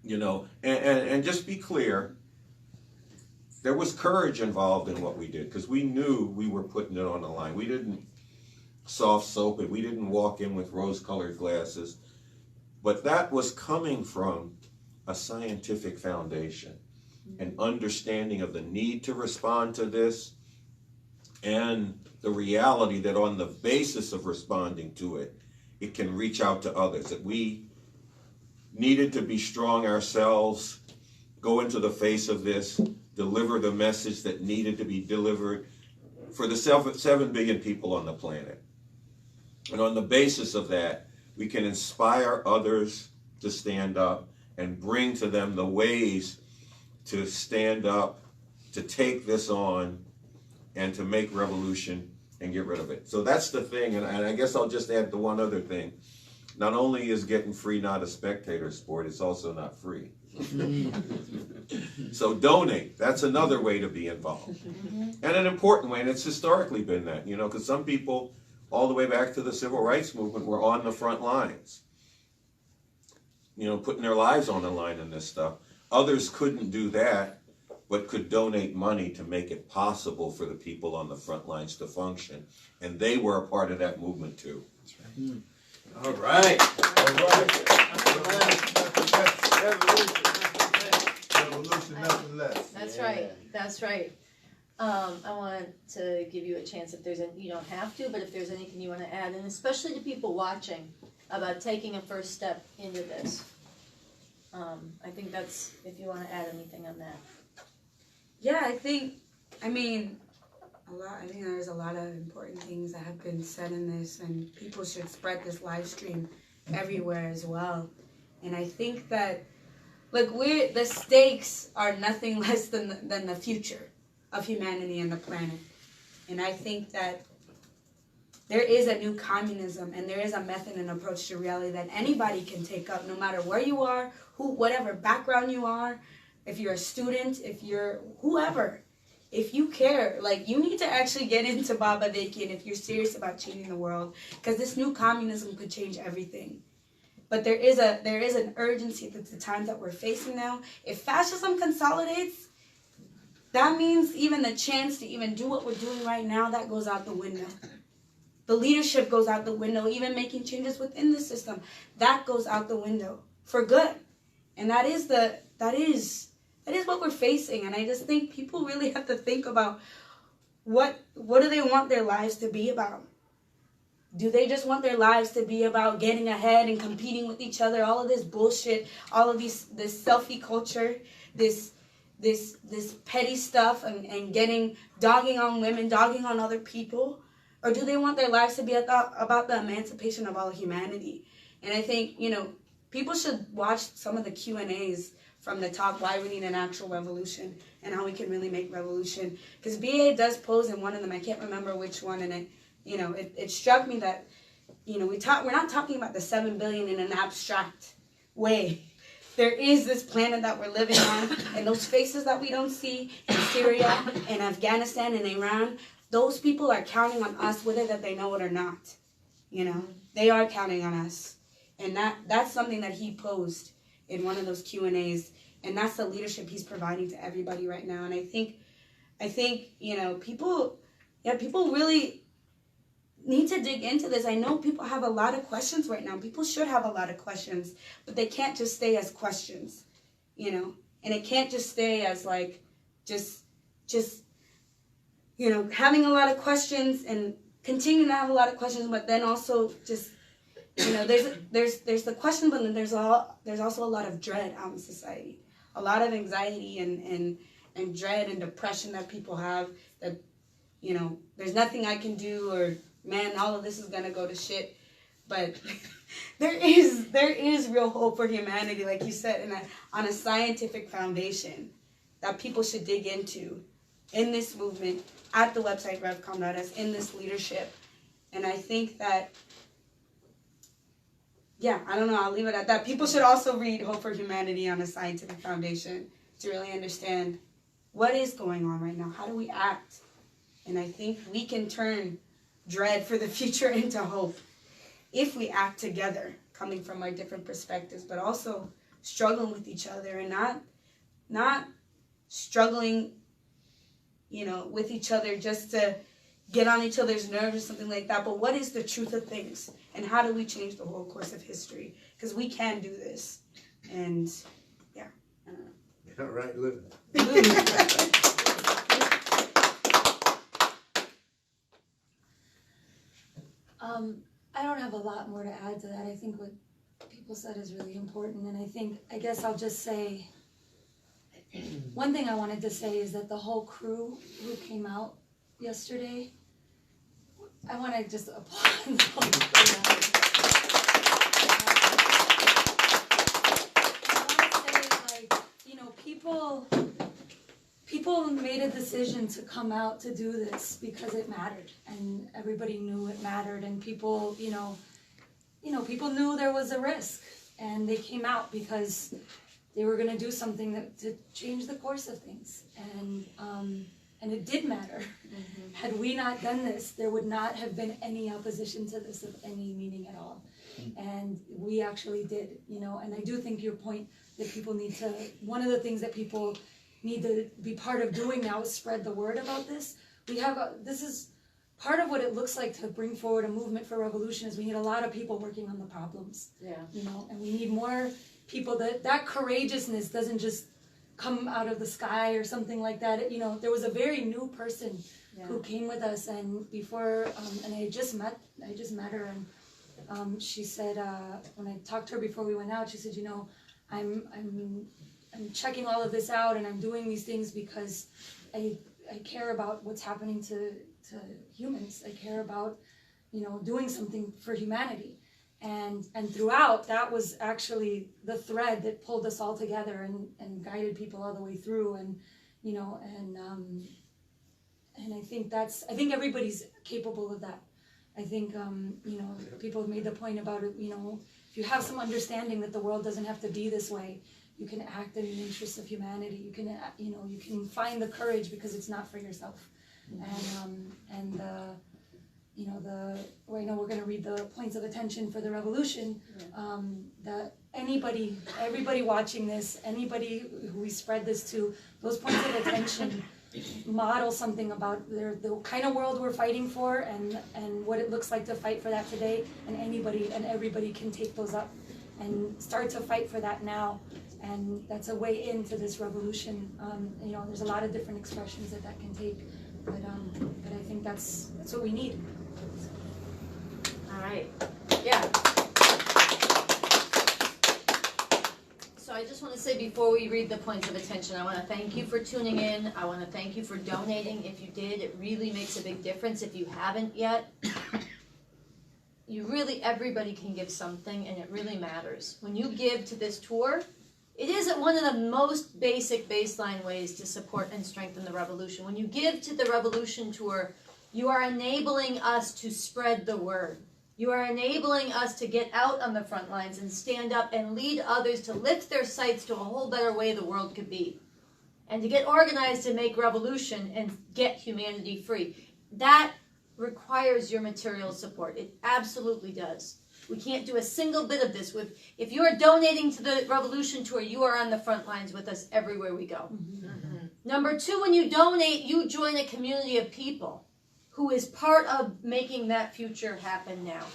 You know, and just be clear, there was courage involved in what we did because we knew we were putting it on the line. We didn't soft soap it. We didn't walk in with rose-colored glasses. But that was coming from a scientific foundation, an understanding of the need to respond to this, and the reality that on the basis of responding to it, it can reach out to others. That we needed to be strong ourselves, go into the face of this, deliver the message that needed to be delivered for the 7 billion people on the planet. And on the basis of that, we can inspire others to stand up and bring to them the ways to stand up, to take this on, and to make revolution and get rid of it. So that's the thing, and I guess I'll just add the one other thing. Not only is getting free not a spectator sport, it's also not free. So donate. That's another way to be involved. And an important way, and it's historically been that, you know, because some people, all the way back to the civil rights movement, were on the front lines, you know, putting their lives on the line in this stuff. Others couldn't do that, but could donate money to make it possible for the people on the front lines to function. And they were a part of that movement too. That's right. All right. All right. Revolution, nothing less. That's right. That's right. I want to give you a chance if there's you don't have to, but if there's anything you want to add, and especially to people watching, about taking a first step into this. I think that's, if you want to add anything on that. Yeah, I think there's a lot of important things that have been said in this, and people should spread this live stream everywhere as well. And I think that, look, the stakes are nothing less than the future of humanity and the planet. And I think that there is a new communism, and there is a method and approach to reality that anybody can take up, no matter where you are, whatever background you are, if you're a student, if you're whoever. If you care, like, you need to actually get into Bob Avakian if you're serious about changing the world, because this new communism could change everything. But there is an urgency at the times that we're facing now. If fascism consolidates, that means even the chance to even do what we're doing right now, that goes out the window. The leadership goes out the window. Even making changes within the system, that goes out the window for good. And that is what we're facing. And I just think people really have to think about what do they want their lives to be about? Do they just want their lives to be about getting ahead and competing with each other? All of this bullshit, all of this selfie culture, this petty stuff, and dogging on women, dogging on other people? Or do they want their lives to be about the emancipation of all humanity? And I think, people should watch some of the Q&As from the talk, Why We Need an Actual Revolution, and how we can really make revolution. Because BA does pose in one of them, I can't remember which one, and it struck me that, we're not talking about the 7 billion in an abstract way. There is this planet that we're living on, and those faces that we don't see in Syria and Afghanistan and Iran, those people are counting on us, whether that they know it or not. They are counting on us. And that's something that he posed in one of those Q&As, and that's the leadership he's providing to everybody right now. And I think people really need to dig into this. I know people have a lot of questions right now. People should have a lot of questions, but they can't just stay as questions, and it can't just stay as like just having a lot of questions and continuing to have a lot of questions, but then also just, there's the question, but then there's also a lot of dread out in society, a lot of anxiety and dread and depression that people have, that, there's nothing I can do, or man, all of this is gonna go to shit. But there is real hope for humanity, like you said, and on a scientific foundation that people should dig into in this movement, at the website revcom.us, in this leadership. And I think that, I don't know, I'll leave it at that. People should also read Hope for Humanity on a scientific foundation to really understand what is going on right now. How do we act? And I think we can turn dread for the future into hope if we act together, coming from our different perspectives, but also struggling with each other, and not struggling, with each other just to get on each other's nerves or something like that. But what is the truth of things, and how do we change the whole course of history? Because we can do this. And I don't know. All right, living. I don't have a lot more to add to that. I think what people said is really important, and I guess I'll just say, one thing I wanted to say is that the whole crew who came out yesterday, I want to just applaud them for that. I want to say, people made a decision to come out to do this because it mattered, and everybody knew it mattered, and people, people knew there was a risk, and they came out because they were going to do something to change the course of things, and it did matter. Mm-hmm. Had we not done this, there would not have been any opposition to this of any meaning at all, and we actually did, and I do think your point that people need to, one of the things that people need to be part of doing now is spread the word about this. This is part of what it looks like to bring forward a movement for revolution, is we need a lot of people working on the problems. Yeah. And we need more people that courageousness doesn't just come out of the sky or something like that. There was a very new person who came with us, and before, and I just met her, and she said, when I talked to her before we went out, she said, I'm checking all of this out, and I'm doing these things because I care about what's happening to humans. I care about, doing something for humanity. And throughout, that was actually the thread that pulled us all together and guided people all the way through. And I think I think everybody's capable of that. I think, people have made the point about it, if you have some understanding that the world doesn't have to be this way, you can act in the interests of humanity. You can, you can find the courage because it's not for yourself. And I know we're going to read the points of attention for the revolution. That everybody watching this, anybody who we spread this to, those points of attention model something about the kind of world we're fighting for, and what it looks like to fight for that today. And everybody can take those up and start to fight for that now. And that's a way into this revolution. There's a lot of different expressions that can take, but I think that's what we need. All right. Yeah. So I just want to say, before we read the points of attention, I want to thank you for tuning in. I want to thank you for donating. If you did, it really makes a big difference. If you haven't yet, everybody can give something, and it really matters. When you give to this tour, it is one of the most basic baseline ways to support and strengthen the revolution. When you give to the revolution tour, you are enabling us to spread the word. You are enabling us to get out on the front lines and stand up and lead others to lift their sights to a whole better way the world could be. And to get organized to make revolution and get humanity free. That requires your material support. It absolutely does. We can't do a single bit of this. If you are donating to the Revolution Tour, you are on the front lines with us everywhere we go. Mm-hmm. Number two, when you donate, you join a community of people who is part of making that future happen now.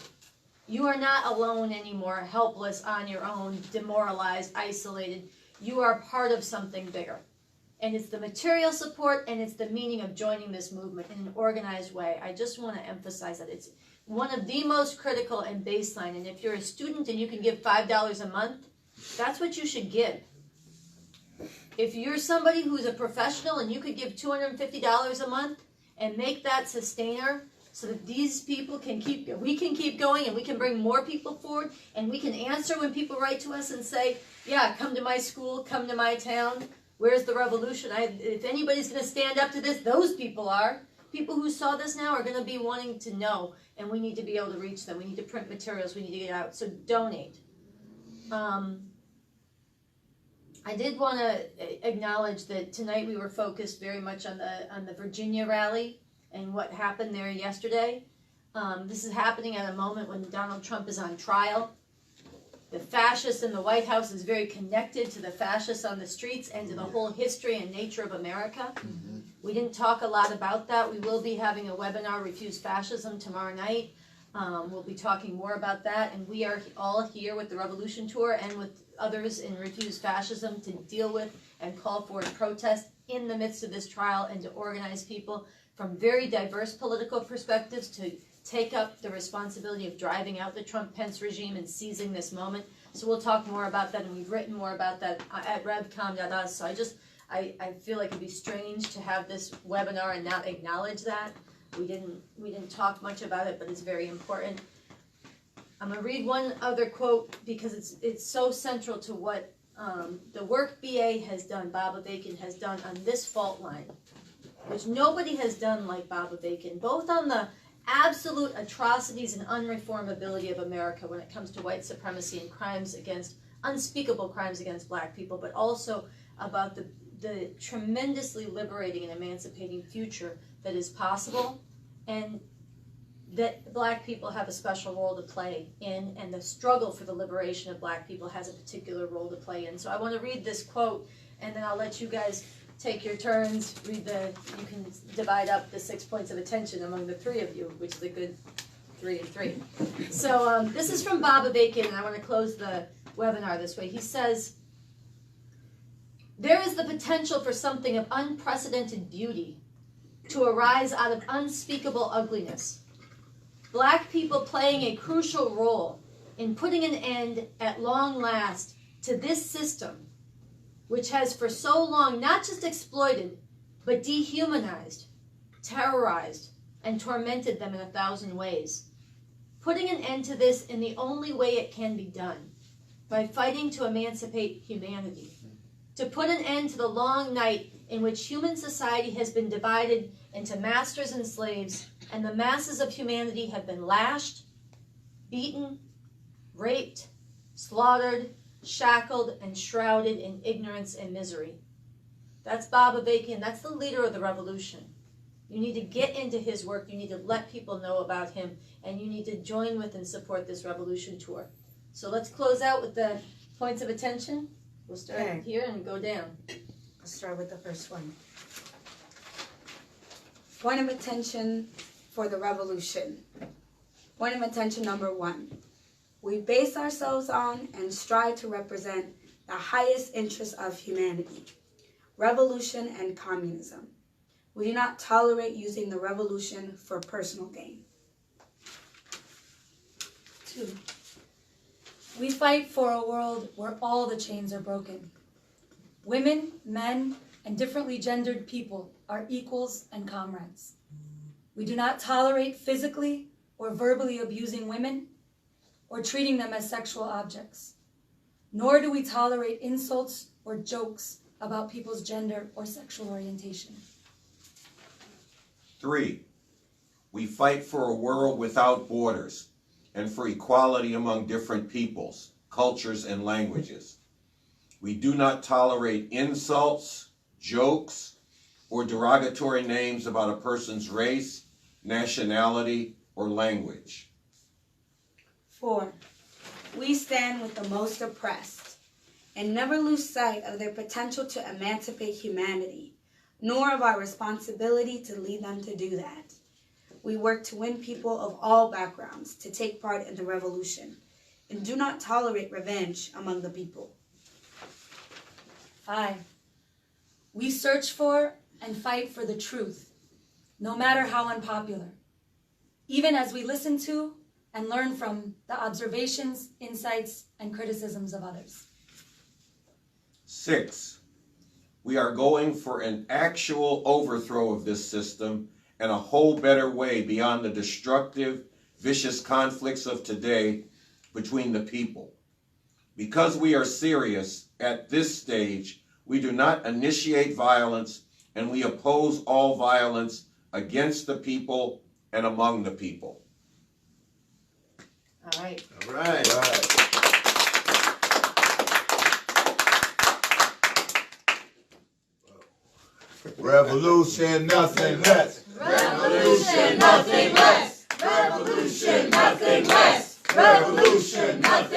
You are not alone anymore, helpless, on your own, demoralized, isolated. You are part of something bigger. And it's the material support, and it's the meaning of joining this movement in an organized way. I just want to emphasize that it's one of the most critical and baseline. And if you're a student and you can give $5 a month, that's what you should give. If you're somebody who's a professional and you could give $250 a month and make that sustainer so that these people can we can keep going, and we can bring more people forward, and we can answer when people write to us and say, yeah, come to my school, come to my town. Where's the revolution? If anybody's going to stand up to this, those people are. People who saw this now are going to be wanting to know, and we need to be able to reach them. We need to print materials. We need to get out. So donate. I did want to acknowledge that tonight we were focused very much on the Virginia rally and what happened there yesterday. This is happening at a moment when Donald Trump is on trial. The fascists in the White House is very connected to the fascists on the streets and to the whole history and nature of America. Mm-hmm. We didn't talk a lot about that. We will be having a webinar, Refuse Fascism, tomorrow night. We'll be talking more about that. And we are all here with the Revolution Tour and with others in Refuse Fascism to deal with and call for and protest in the midst of this trial, and to organize people from very diverse political perspectives to take up the responsibility of driving out the Trump-Pence regime and seizing this moment. So we'll talk more about that, and we've written more about that at revcom.us. So I feel like it'd be strange to have this webinar and not acknowledge that. We didn't talk much about it, but it's very important. I'm gonna read one other quote because it's so central to what the work BA has done, Bob Avakian has done on this fault line, which nobody has done like Bob Avakian, both on the absolute atrocities and unreformability of America when it comes to white supremacy and unspeakable crimes against black people, but also about the tremendously liberating and emancipating future that is possible, and that black people have a special role to play in, and the struggle for the liberation of black people has a particular role to play in. So I want to read this quote, and then I'll let you guys take your turns, you can divide up the 6 points of attention among the three of you, which is a good 3 and 3. So this is from Bob Avakian, and I want to close the webinar this way. He says, "There is the potential for something of unprecedented beauty to arise out of unspeakable ugliness. Black people playing a crucial role in putting an end, at long last, to this system, which has for so long not just exploited, but dehumanized, terrorized, and tormented them in 1,000 ways. Putting an end to this in the only way it can be done, by fighting to emancipate humanity. To put an end to the long night in which human society has been divided into masters and slaves, and the masses of humanity have been lashed, beaten, raped, slaughtered, shackled, and shrouded in ignorance and misery." That's Bob Avakian. That's the leader of the revolution. You need to get into his work. You need to let people know about him, and you need to join with and support this revolution tour. So let's close out with the points of attention. We'll start here and go down. I'll start with the first one. Point of attention for the revolution. Point of attention number 1. We base ourselves on and strive to represent the highest interests of humanity, revolution and communism. We do not tolerate using the revolution for personal gain. 2. We fight for a world where all the chains are broken. Women, men, and differently gendered people are equals and comrades. We do not tolerate physically or verbally abusing women or treating them as sexual objects. Nor do we tolerate insults or jokes about people's gender or sexual orientation. 3, we fight for a world without borders and for equality among different peoples, cultures, and languages. We do not tolerate insults, jokes, or derogatory names about a person's race, nationality, or language. 4, we stand with the most oppressed and never lose sight of their potential to emancipate humanity, nor of our responsibility to lead them to do that. We work to win people of all backgrounds to take part in the revolution and do not tolerate revenge among the people. 5, We search for and fight for the truth, no matter how unpopular, even as we listen to and learn from the observations, insights, and criticisms of others. 6, we are going for an actual overthrow of this system and a whole better way beyond the destructive, vicious conflicts of today between the people. Because we are serious at this stage, we do not initiate violence, and we oppose all violence against the people and among the people. All right. All right. Revolution, nothing less. Revolution, nothing less. Revolution, nothing less. Revolution, nothing